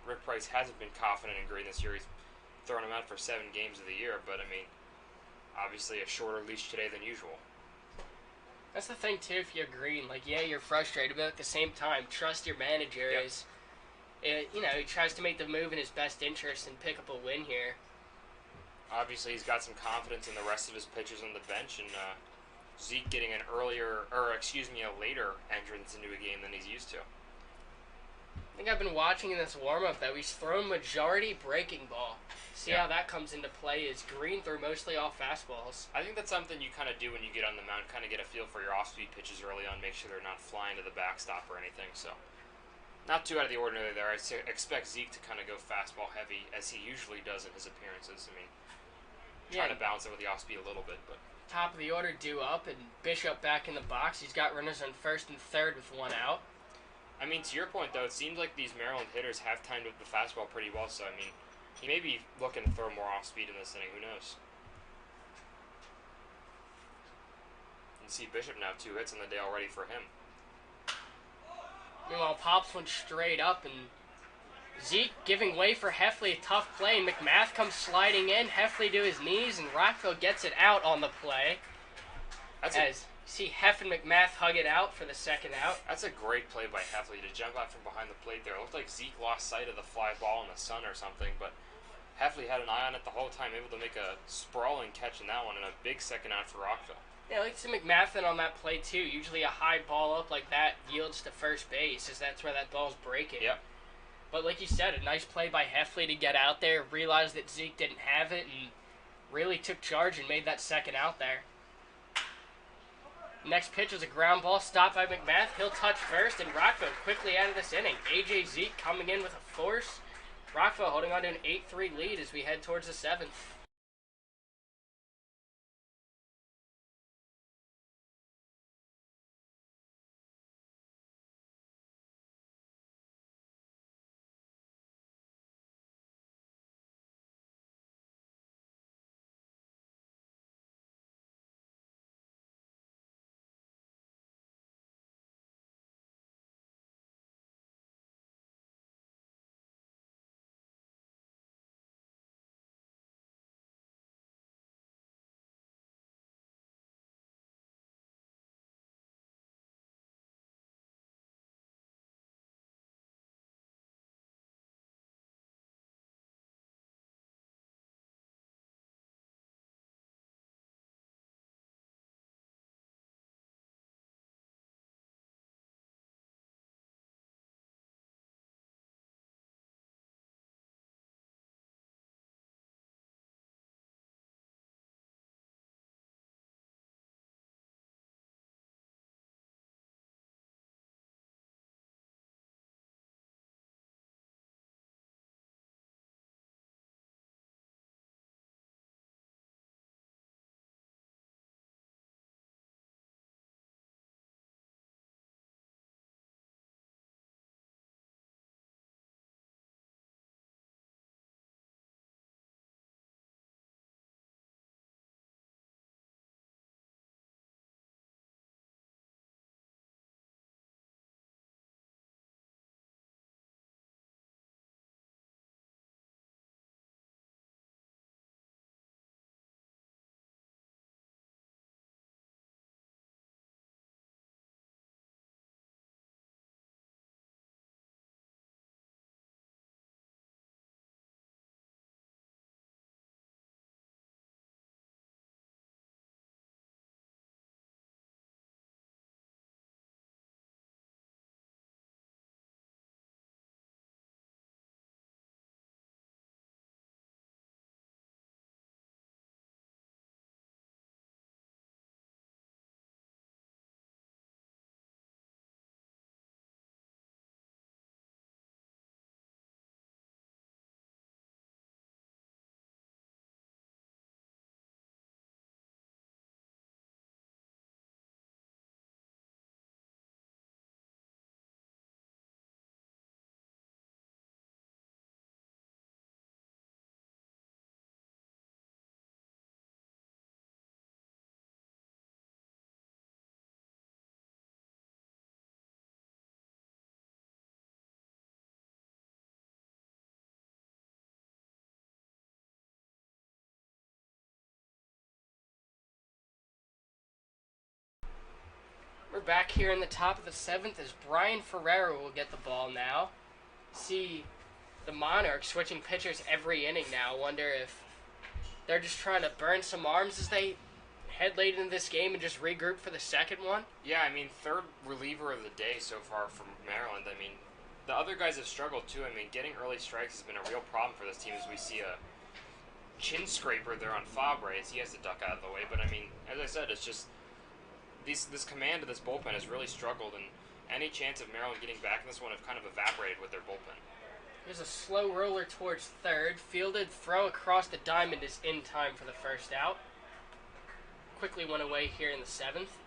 Rick Price hasn't been confident in Green this year. He's thrown him out for 7 games of the year, but I mean, obviously a shorter leash today than usual. That's the thing too. If you're Green, like, yeah, you're frustrated, but at the same time, trust your manager. Yep. He tries to make the move in his best interest and pick up a win here. Obviously, he's got some confidence in the rest of his pitchers on the bench, and Zeke getting a later entrance into a game than he's used to. I think I've been watching in this warm-up that he's thrown majority breaking ball. See how that comes into play is Green threw mostly off fastballs. I think that's something you kind of do when you get on the mound, kind of get a feel for your off-speed pitches early on, make sure they're not flying to the backstop or anything, so not too out of the ordinary there. I expect Zeke to kind of go fastball heavy, as he usually does in his appearances. I mean, trying to balance it with the off-speed a little bit, but top of the order due up, and Bishop back in the box. He's got runners on first and third with 1 out. I mean, to your point, though, it seems like these Maryland hitters have timed up the fastball pretty well, so, I mean, he may be looking to throw more off-speed in this inning. Who knows? You see Bishop now, 2 hits in the day already for him. Meanwhile, Pops went straight up, and Zeke giving way for Heffley. A tough play, and McMath comes sliding in. Heffley to his knees, and Rockville gets it out on the play. See Heff and McMath hug it out for the second out. That's a great play by Heffley to jump out from behind the plate there. It looked like Zeke lost sight of the fly ball in the sun or something, but Heffley had an eye on it the whole time, able to make a sprawling catch in that one, and a big second out for Rockville. Yeah, I like to see McMath on that play too. Usually a high ball up like that yields to first base, as that's where that ball's breaking. Yep. But like you said, a nice play by Heffley to get out there, realized that Zeke didn't have it, and really took charge and made that second out there. Next pitch is a ground ball stopped by McMath. He'll touch first, and Rockville quickly out of this inning. A.J. Zeke coming in with a force. Rockville holding on to an 8-3 lead as we head towards the 7th. We're back here in the top of the 7th as Brian Ferrero will get the ball now. See the Monarchs switching pitchers every inning now. Wonder if they're just trying to burn some arms as they head late into this game and just regroup for the second one. Yeah, I mean, third reliever of the day so far from Maryland. I mean, the other guys have struggled too. I mean, getting early strikes has been a real problem for this team as we see a chin scraper there on Fabre as he has to duck out of the way. But I mean, as I said, it's just this command of this bullpen has really struggled, and any chance of Maryland getting back in this one have kind of evaporated with their bullpen. Here's a slow roller towards third. Fielded throw across the diamond is in time for the first out. Quickly went away here in the 7th.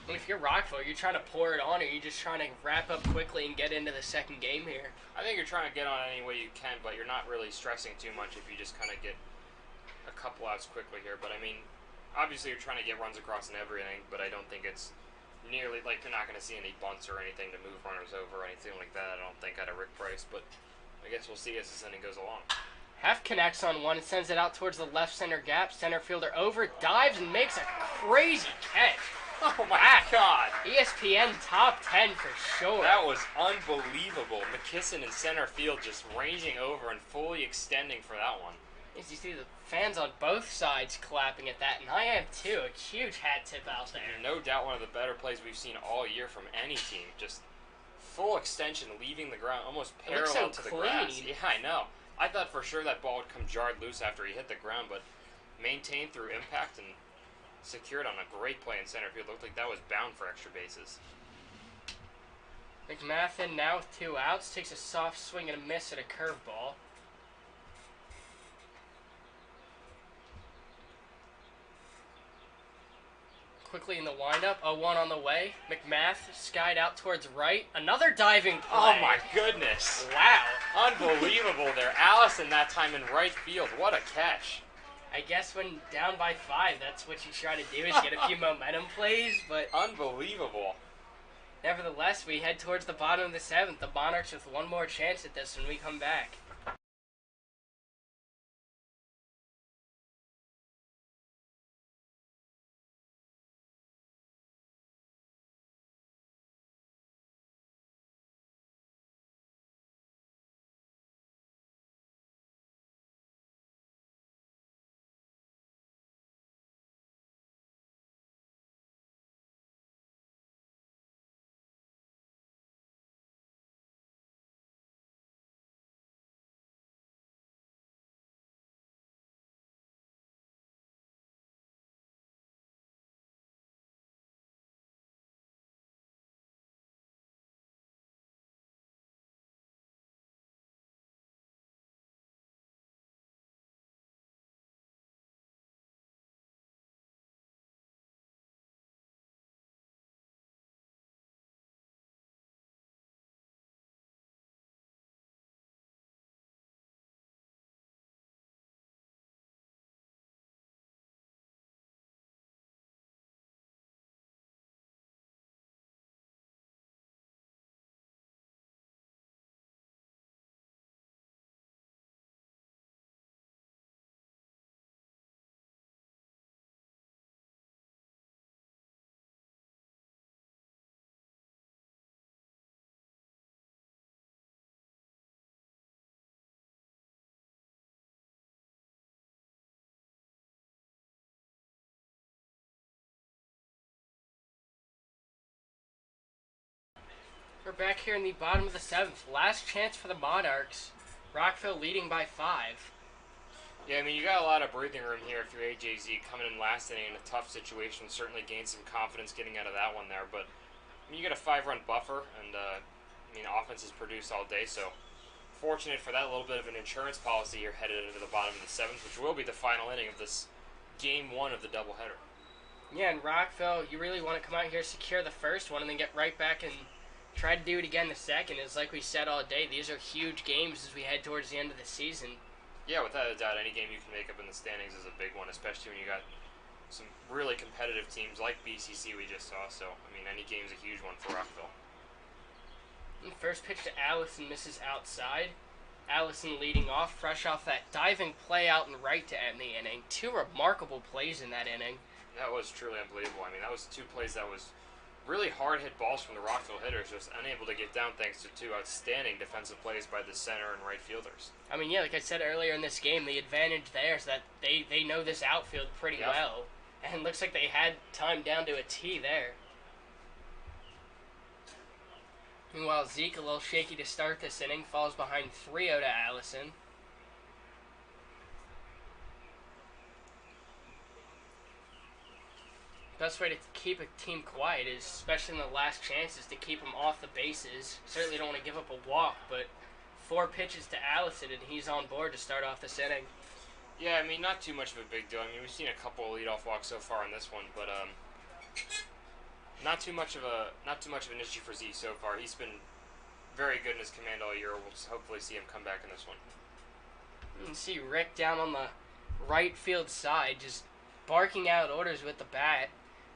And if you're Rockville, you're trying to pour it on, or you're just trying to wrap up quickly and get into the second game here? I think you're trying to get on any way you can, but you're not really stressing too much if you just kind of get a couple outs quickly here. But I mean, obviously you're trying to get runs across in every inning, but I don't think it's nearly like you're not going to see any bunts or anything to move runners over or anything like that. I don't think out of Rick Price, but I guess we'll see as this inning goes along. Half connects on one and sends it out towards the left center gap. Center fielder over, dives and makes a crazy catch. Oh my God! ESPN top 10 for sure. That was unbelievable. McKisson in center field just ranging over and fully extending for that one. As you see the fans on both sides clapping at that, and I am too. A huge hat tip out there. No doubt one of the better plays we've seen all year from any team. Just full extension, leaving the ground, almost parallel to the grass. Yeah, I know. I thought for sure that ball would come jarred loose after he hit the ground, but maintained through impact and secured on a great play in center field. Looked like that was bound for extra bases. McMath now with 2 outs, takes a soft swing and a miss at a curveball. Quickly in the windup, 0-1 on the way. McMath skied out towards right. Another diving play. Oh my goodness. Wow. Unbelievable there. Allison that time in right field. What a catch. I guess when down by 5, that's what you try to do is get a few momentum plays, but unbelievable. Nevertheless, we head towards the bottom of the 7th. The Monarchs with one more chance at this when we come back. We're back here in the bottom of the 7th. Last chance for the Monarchs. Rockville leading by 5. Yeah, I mean, you got a lot of breathing room here if you're AJZ coming in last inning in a tough situation. Certainly gained some confidence getting out of that one there. But I mean, you got a 5-run buffer, and I mean, offense is produced all day. So fortunate for that, a little bit of an insurance policy here headed into the bottom of the 7th, which will be the final inning of this game 1 of the doubleheader. Yeah, and Rockville, you really want to come out here, secure the first one, and then get right back and try to do it again the second. It's like we said all day, these are huge games as we head towards the end of the season. Yeah, without a doubt, any game you can make up in the standings is a big one, especially when you got some really competitive teams like BCC we just saw. So, I mean, any game's a huge one for Rockville. And first pitch to Allison misses outside. Allison leading off, fresh off that diving play out and right to end the inning. 2 remarkable plays in that inning. That was truly unbelievable. I mean, that was 2 plays that was really hard hit balls from the Rockville hitters, just unable to get down thanks to 2 outstanding defensive plays by the center and right fielders. I mean, yeah, like I said earlier in this game, the advantage there is that they know this outfield pretty well. And it looks like they had time down to a T there. Meanwhile, Zeke, a little shaky to start this inning, falls behind 3-0 to Allison. Best way to keep a team quiet is, especially in the last chances, to keep them off the bases. Certainly don't want to give up a walk, but 4 pitches to Allison, and he's on board to start off this inning. Yeah, I mean, not too much of a big deal. I mean, we've seen a couple of leadoff walks so far in this one, but not too much of an issue for Z so far. He's been very good in his command all year. We'll hopefully see him come back in this one. You can see Rick down on the right field side, just barking out orders with the bat,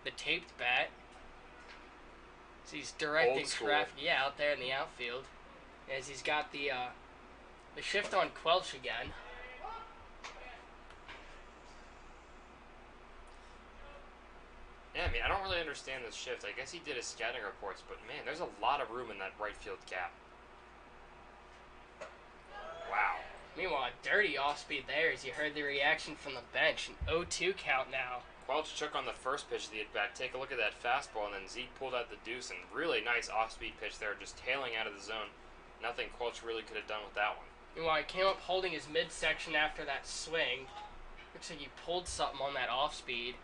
the taped bat. So he's directing traffic, out there in the outfield, as he's got the shift on Quelch again. Yeah, I mean, I don't really understand this shift. I guess he did his scouting reports, but man, there's a lot of room in that right field gap. Wow. Meanwhile, a dirty off-speed there as you heard the reaction from the bench. An 0-2 count now. Quelch took on the first pitch of the at-bat. Take a look at that fastball, and then Zeke pulled out the deuce, and really nice off-speed pitch there, just tailing out of the zone. Nothing Quelch really could have done with that one. Meanwhile, he came up holding his midsection after that swing. Looks like he pulled something on that off-speed.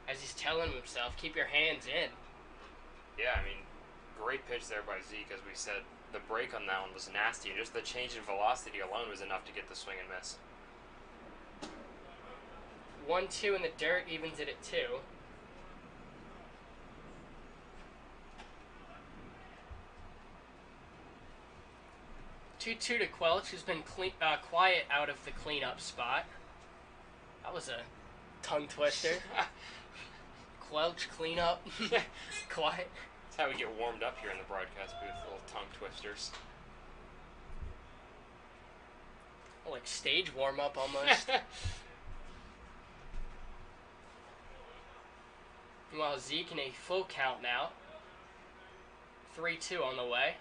As he's telling himself, keep your hands in. Yeah, I mean, great pitch there by Zeke, as we said. The break on that one was nasty, and just the change in velocity alone was enough to get the swing and miss. 1-2 in the dirt, evens it at 2. Two to Quelch, who's been quiet out of the cleanup spot. That was a tongue twister. Quelch, cleanup, quiet. That's how we get warmed up here in the broadcast booth, little tongue twisters. Like stage warm-up almost. Meanwhile, Zeke in a full count now. 3-2 on the way.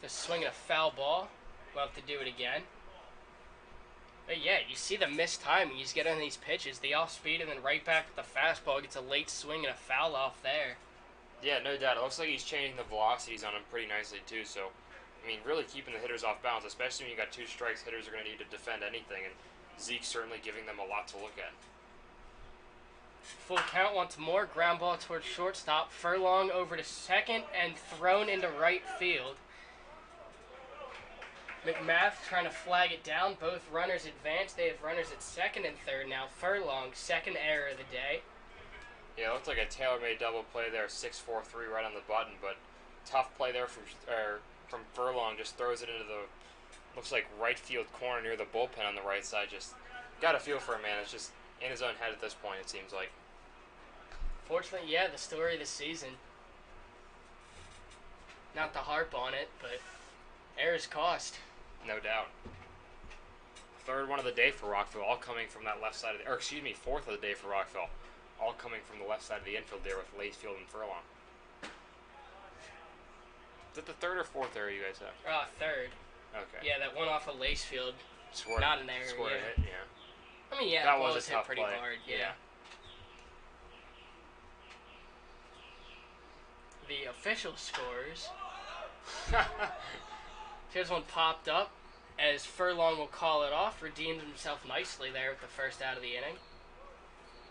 Just swinging a foul ball. We'll have to do it again. But yeah, you see the missed timing. He's getting these pitches, the off-speed, and then right back with the fastball. Gets a late swing and a foul off there. Yeah, no doubt. It looks like he's changing the velocities on him pretty nicely, too. So, I mean, really keeping the hitters off balance, especially when you got 2 strikes. Hitters are going to need to defend anything, and Zeke's certainly giving them a lot to look at. Full count once more. Ground ball towards shortstop. Furlong over to second and thrown into right field. McMath trying to flag it down. Both runners advance. They have runners at second and third now. Furlong, second error of the day. Yeah, it looked like a tailor-made double play there, 6-4-3 right on the button, but tough play there from Furlong. Just throws it into the, looks like right field corner near the bullpen on the right side. Just got a feel for a man. It's just in his own head at this point, it seems like. Fortunately, yeah, the story of the season. Not to harp on it, but errors cost. No doubt. Third one of the day for Rockville, all coming from that left side of the, or excuse me, fourth of the day for Rockville, all coming from the left side of the infield there with Layfield and Furlong. Is that the third or fourth error you guys have? Third. Okay. Yeah, that one off of Lacefield. Not an error. Scored yeah. a hit, yeah. I mean, yeah, that ball was a hit tough pretty play. hard. Yeah. The official scores. Here's one popped up as Furlong will call it off. Redeemed himself nicely there with the first out of the inning.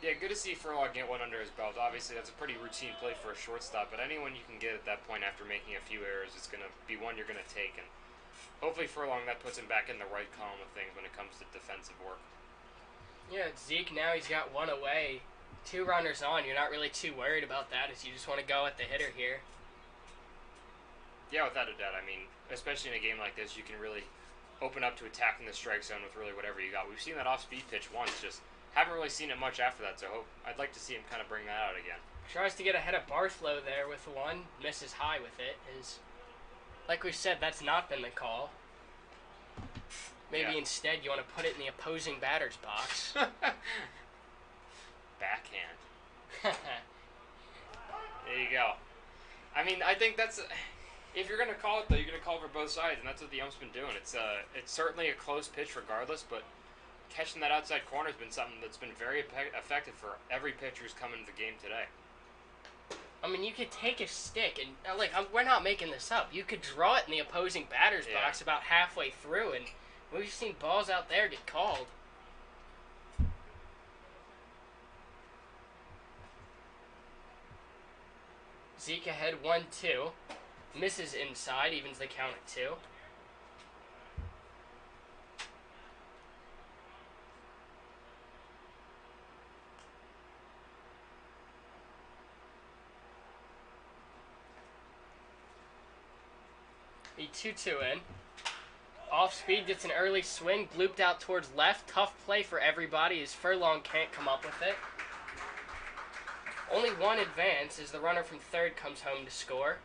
Yeah, good to see Furlong get one under his belt. Obviously, that's a pretty routine play for a shortstop, but anyone you can get at that point after making a few errors is going to be one you're going to take. And hopefully Furlong, that puts him back in the right column of things when it comes to defensive work. Yeah, Zeke now he's got one away. 2 runners on. You're not really too worried about that as you just want to go at the hitter here. Yeah, without a doubt. I mean, especially in a game like this, you can really open up to attacking the strike zone with really whatever you got. We've seen that off-speed pitch once, just haven't really seen it much after that, so I'd like to see him kind of bring that out again. Tries to get ahead of Barthlow there with one, misses high with it. Like we said, that's not been the call. Maybe instead you want to put it in the opposing batter's box. Backhand. There you go. I mean, I think that's... If you're going to call it, though, you're going to call it for both sides, and that's what the ump's been doing. It's certainly a close pitch regardless, but catching that outside corner has been something that's been very effective for every pitcher who's come into the game today. I mean, you could take a stick, and we're not making this up. You could draw it in the opposing batter's box about halfway through, and we've seen balls out there get called. Zeke ahead 1-2. Misses inside, evens the count at 2. The 2-2 in. Off speed, gets an early swing, blooped out towards left. Tough play for everybody as Furlong can't come up with it. Only one advance as the runner from third comes home to score.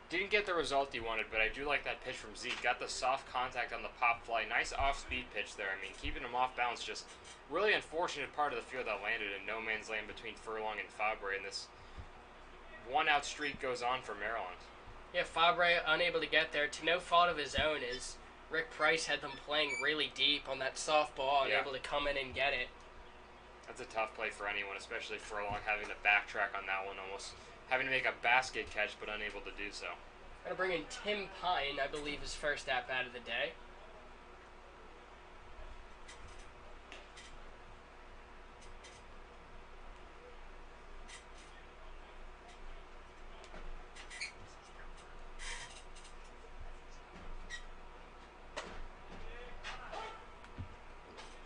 Didn't get the result he wanted, but I do like that pitch from Zeke. Got the soft contact on the pop fly. Nice off-speed pitch there. I mean, keeping him off balance, just really unfortunate part of the field that landed in no man's land between Furlong and Fabre, and this one-out streak goes on for Maryland. Yeah, Fabre unable to get there to no fault of his own as Rick Price had them playing really deep on that softball, unable to come in and get it. That's a tough play for anyone, especially Furlong having to backtrack on that one, almost having to make a basket catch but unable to do so. Gonna bring in Tim Pine, I believe his first at-bat of the day.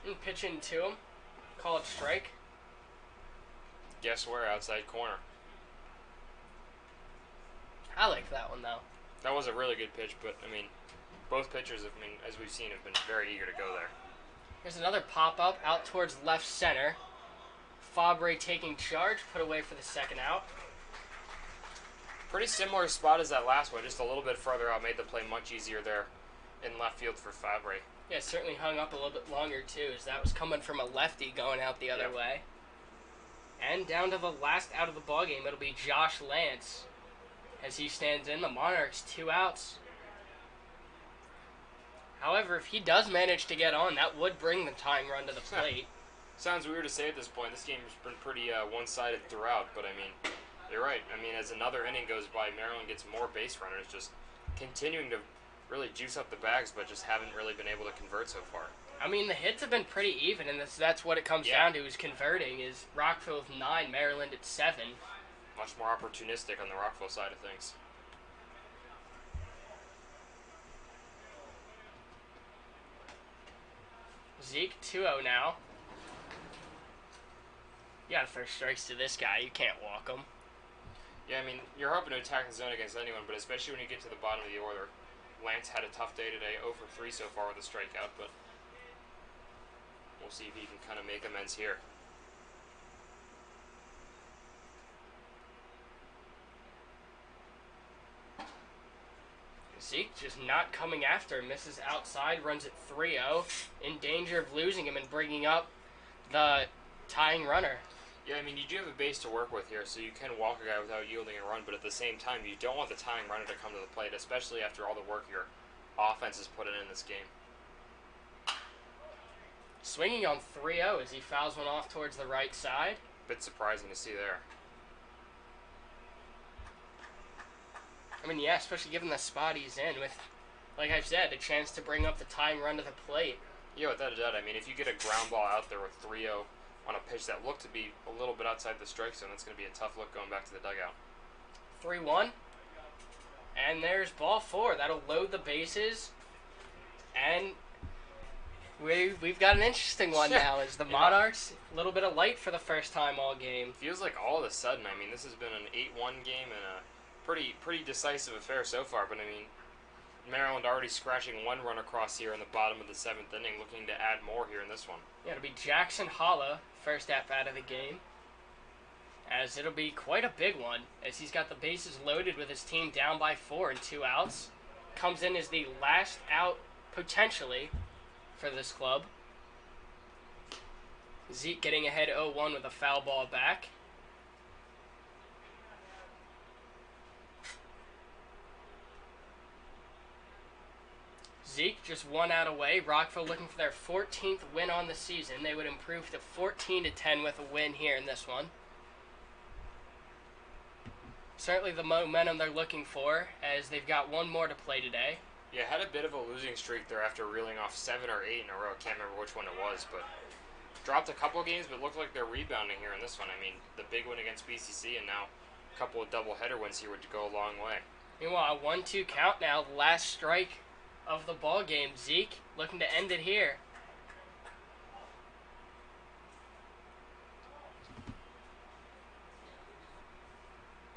And pitching to him. Call it strike. Guess where? Outside corner. I like that one, though. That was a really good pitch, but, I mean, both pitchers, as we've seen, have been very eager to go there. Here's another pop-up out towards left center. Fabre taking charge, put away for the second out. Pretty similar spot as that last one, just a little bit further out, made the play much easier there in left field for Fabre. Yeah, certainly hung up a little bit longer, too, as that was coming from a lefty going out the other way. And down to the last out of the ballgame, it'll be Josh Lance. As he stands in, the Monarchs 2 outs. However, if he does manage to get on, that would bring the tying run to the plate. Sounds weird to say at this point. This game has been pretty one-sided throughout, but I mean, you're right. I mean, as another inning goes by, Maryland gets more base runners, just continuing to really juice up the bags, but just haven't really been able to convert so far. I mean, the hits have been pretty even, and that's what it comes down to, is converting. Is Rockville with 9, Maryland at 7. Much more opportunistic on the Rockville side of things. Zeke 2-0 now. You got to throw strikes to this guy. You can't walk him. Yeah, I mean, you're hoping to attack the zone against anyone, but especially when you get to the bottom of the order. Lance had a tough day today, 0 for 3 so far with a strikeout, but we'll see if he can kind of make amends here. Zeke just not coming after, misses outside, runs at 3-0, in danger of losing him and bringing up the tying runner. Yeah, I mean, you do have a base to work with here, so you can walk a guy without yielding a run, but at the same time, you don't want the tying runner to come to the plate, especially after all the work your offense has put in this game. Swinging on 3-0 as he fouls one off towards the right side. Bit surprising to see there. I mean, yeah, especially given the spot he's in with, like I said, a chance to bring up the tying run to the plate. Yeah, without a doubt. I mean, if you get a ground ball out there with 3-0 on a pitch that looked to be a little bit outside the strike zone, that's going to be a tough look going back to the dugout. 3-1. And there's ball 4. That'll load the bases. And we've got an interesting one now as the Monarchs, a little bit of light for the first time all game. Feels like all of a sudden, I mean, this has been an 8-1 game and a pretty decisive affair so far, but I mean, Maryland already scratching one run across here in the bottom of the 7th inning, looking to add more here in this one. Yeah, it'll be Jackson Holla, first at-bat of the game, as it'll be quite a big one, as he's got the bases loaded with his team down by 4 and 2 outs. Comes in as the last out, potentially, for this club. Zeke getting ahead 0-1 with a foul ball back. Zeke just 1 out away. Rockville looking for their 14th win on the season. They would improve to 14-10 with a win here in this one. Certainly the momentum they're looking for, as they've got one more to play today. Yeah, had a bit of a losing streak there after reeling off 7 or 8 in a row. Can't remember which one it was, but dropped a couple games, but looked like they're rebounding here in this one. I mean, the big win against BCC and now a couple of doubleheader wins here would go a long way. Meanwhile, 1-2 count now, last strike of the ball game. Zeke looking to end it here.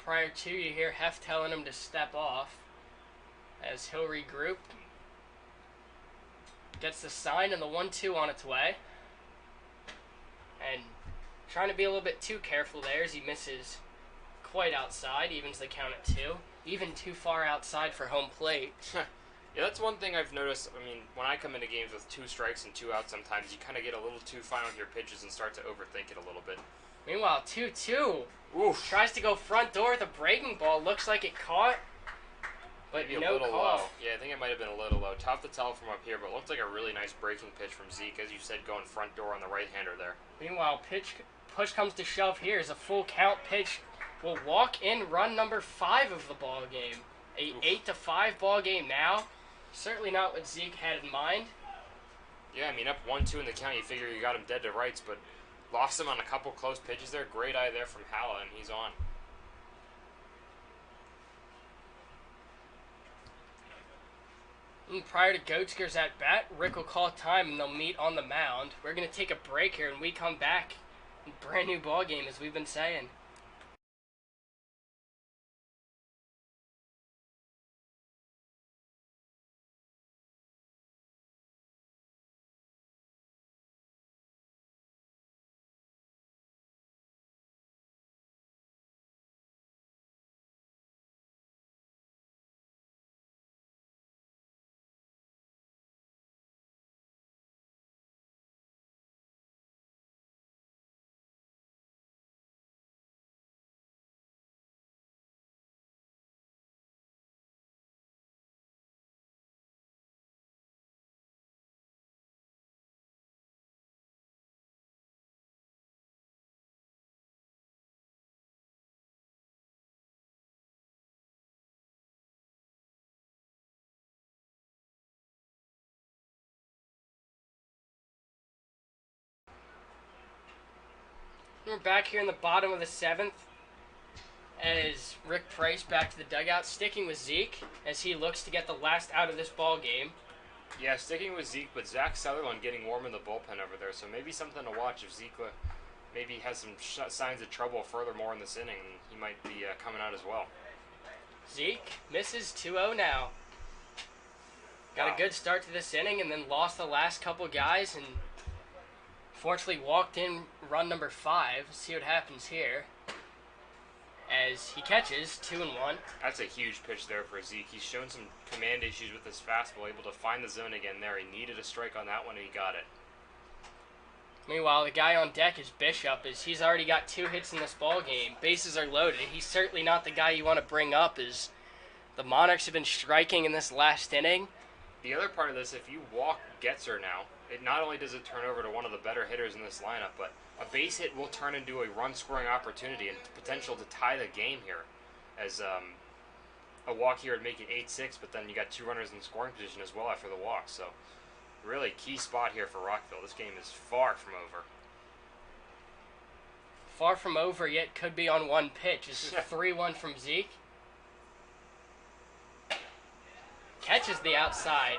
Prior to, you hear Hef telling him to step off as he'll regroup. Gets the sign and the 1-2 on its way. And trying to be a little bit too careful there as he misses quite outside, evens the count at 2. Even too far outside for home plate. Yeah, that's one thing I've noticed. I mean, when I come into games with 2 strikes and 2 outs, sometimes you kind of get a little too fine with your pitches and start to overthink it a little bit. Meanwhile, 2-2. Oof. Tries to go front door with a breaking ball. Looks like it caught, but Maybe no a little call. low. Yeah, I think it might have been a little low. Tough to tell from up here, but it looked like a really nice breaking pitch from Zeke, as you said, going front door on the right-hander there. Meanwhile, push comes to shove here as a full count pitch will walk in run number 5 of the ball game. A 8-5 ball game now. Certainly not what Zeke had in mind. Yeah, I mean, up 1-2 in the count, you figure you got him dead to rights, but lost him on a couple close pitches there. Great eye there from Halla, and he's on. And prior to Goatsker's at bat, Rick will call time and they'll meet on the mound. We're going to take a break here and we come back. Brand new ball game, as we've been saying. We're back here in the bottom of the 7th as Rick Price back to the dugout, sticking with Zeke as he looks to get the last out of this ball game. Yeah, sticking with Zeke, but Zach Sutherland getting warm in the bullpen over there, so maybe something to watch if Zeke maybe has some signs of trouble furthermore in this inning. He might be coming out as well. Zeke misses 2-0 now. Got a good start to this inning and then lost the last couple guys and fortunately walked in run number 5. See what happens here. As he catches 2-1. That's a huge pitch there for Zeke. He's shown some command issues with his fastball, able to find the zone again there. He needed a strike on that one and he got it. Meanwhile, the guy on deck is Bishop, as he's already got 2 hits in this ball game. Bases are loaded. He's certainly not the guy you want to bring up, as the Monarchs have been striking in this last inning. The other part of this, if you walk Getzer now, it not only does it turn over to one of the better hitters in this lineup, but a base hit will turn into a run-scoring opportunity and potential to tie the game here. As a walk here would make it 8-6, but then you got 2 runners in scoring position as well after the walk. So really key spot here for Rockville. This game is far from over. Far from over, yet could be on 1 pitch. This is 3-1 from Zeke. Catches the outside.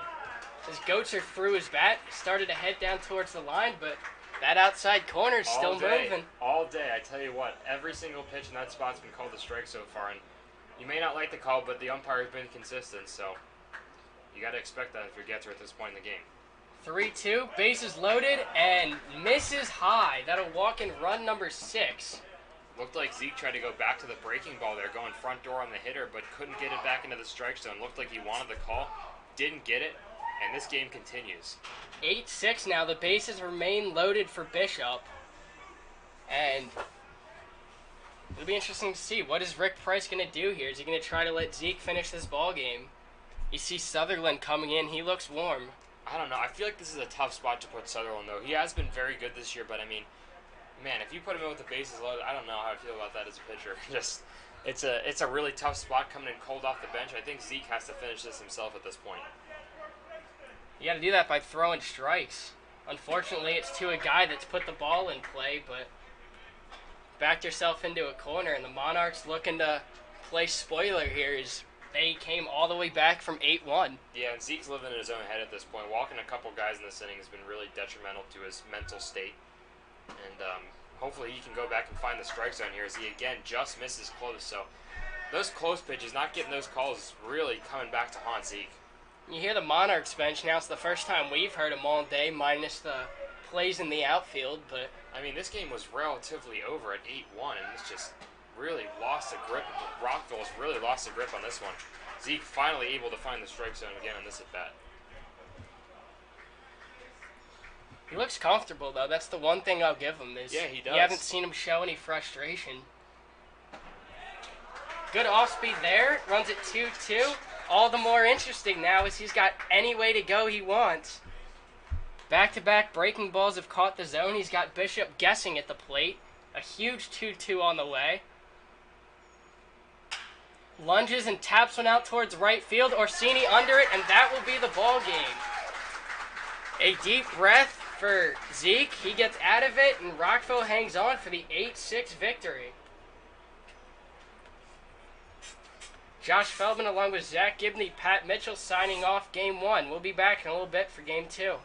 His Goatser threw his bat, started to head down towards the line, but that outside corner is still moving. All day, I tell you what, every single pitch in that spot's been called a strike so far, and you may not like the call, but the umpire's been consistent, so you got to expect that if you get to at this point in the game. 3-2, bases loaded, and misses high. That'll walk in run number 6. Looked like Zeke tried to go back to the breaking ball there, going front door on the hitter, but couldn't get it back into the strike zone. Looked like he wanted the call, didn't get it, And this game continues. 8-6 now. The bases remain loaded for Bishop. And it'll be interesting to see. What is Rick Price going to do here? Is he going to try to let Zeke finish this ball game? You see Sutherland coming in. He looks warm. I don't know. I feel like this is a tough spot to put Sutherland, though. He has been very good this year, but, I mean, man, if you put him in with the bases loaded, I don't know how I feel about that as a pitcher. Just, it's a really tough spot coming in cold off the bench. I think Zeke has to finish this himself at this point. You got to do that by throwing strikes. Unfortunately, it's to a guy that's put the ball in play, but backed yourself into a corner, and the Monarchs looking to play spoiler here as they came all the way back from 8-1. Yeah, and Zeke's living in his own head at this point. Walking a couple guys in this inning has been really detrimental to his mental state. And hopefully he can go back and find the strike zone here as he, again, just misses close. So those close pitches, not getting those calls, is really coming back to haunt Zeke. You hear the Monarchs bench. Now it's the first time we've heard them all day, minus the plays in the outfield. But I mean, this game was relatively over at 8-1, and it's just really lost the grip. Rockville's really lost the grip on this one. Zeke finally able to find the strike zone again on this at-bat. He looks comfortable, though. That's the one thing I'll give him. Is yeah, he does. You haven't seen him show any frustration. Good off-speed there. Runs it 2-2. All the more interesting now is he's got any way to go he wants. Back-to-back breaking balls have caught the zone. He's got Bishop guessing at the plate. A huge 2-2 on the way. Lunges and taps one out towards right field. Orsini under it, and that will be the ball game. A deep breath for Zeke. He gets out of it, and Rockville hangs on for the 8-6 victory. Josh Feldman along with Zach Gibney, Pat Mitchell signing off Game 1. We'll be back in a little bit for Game 2.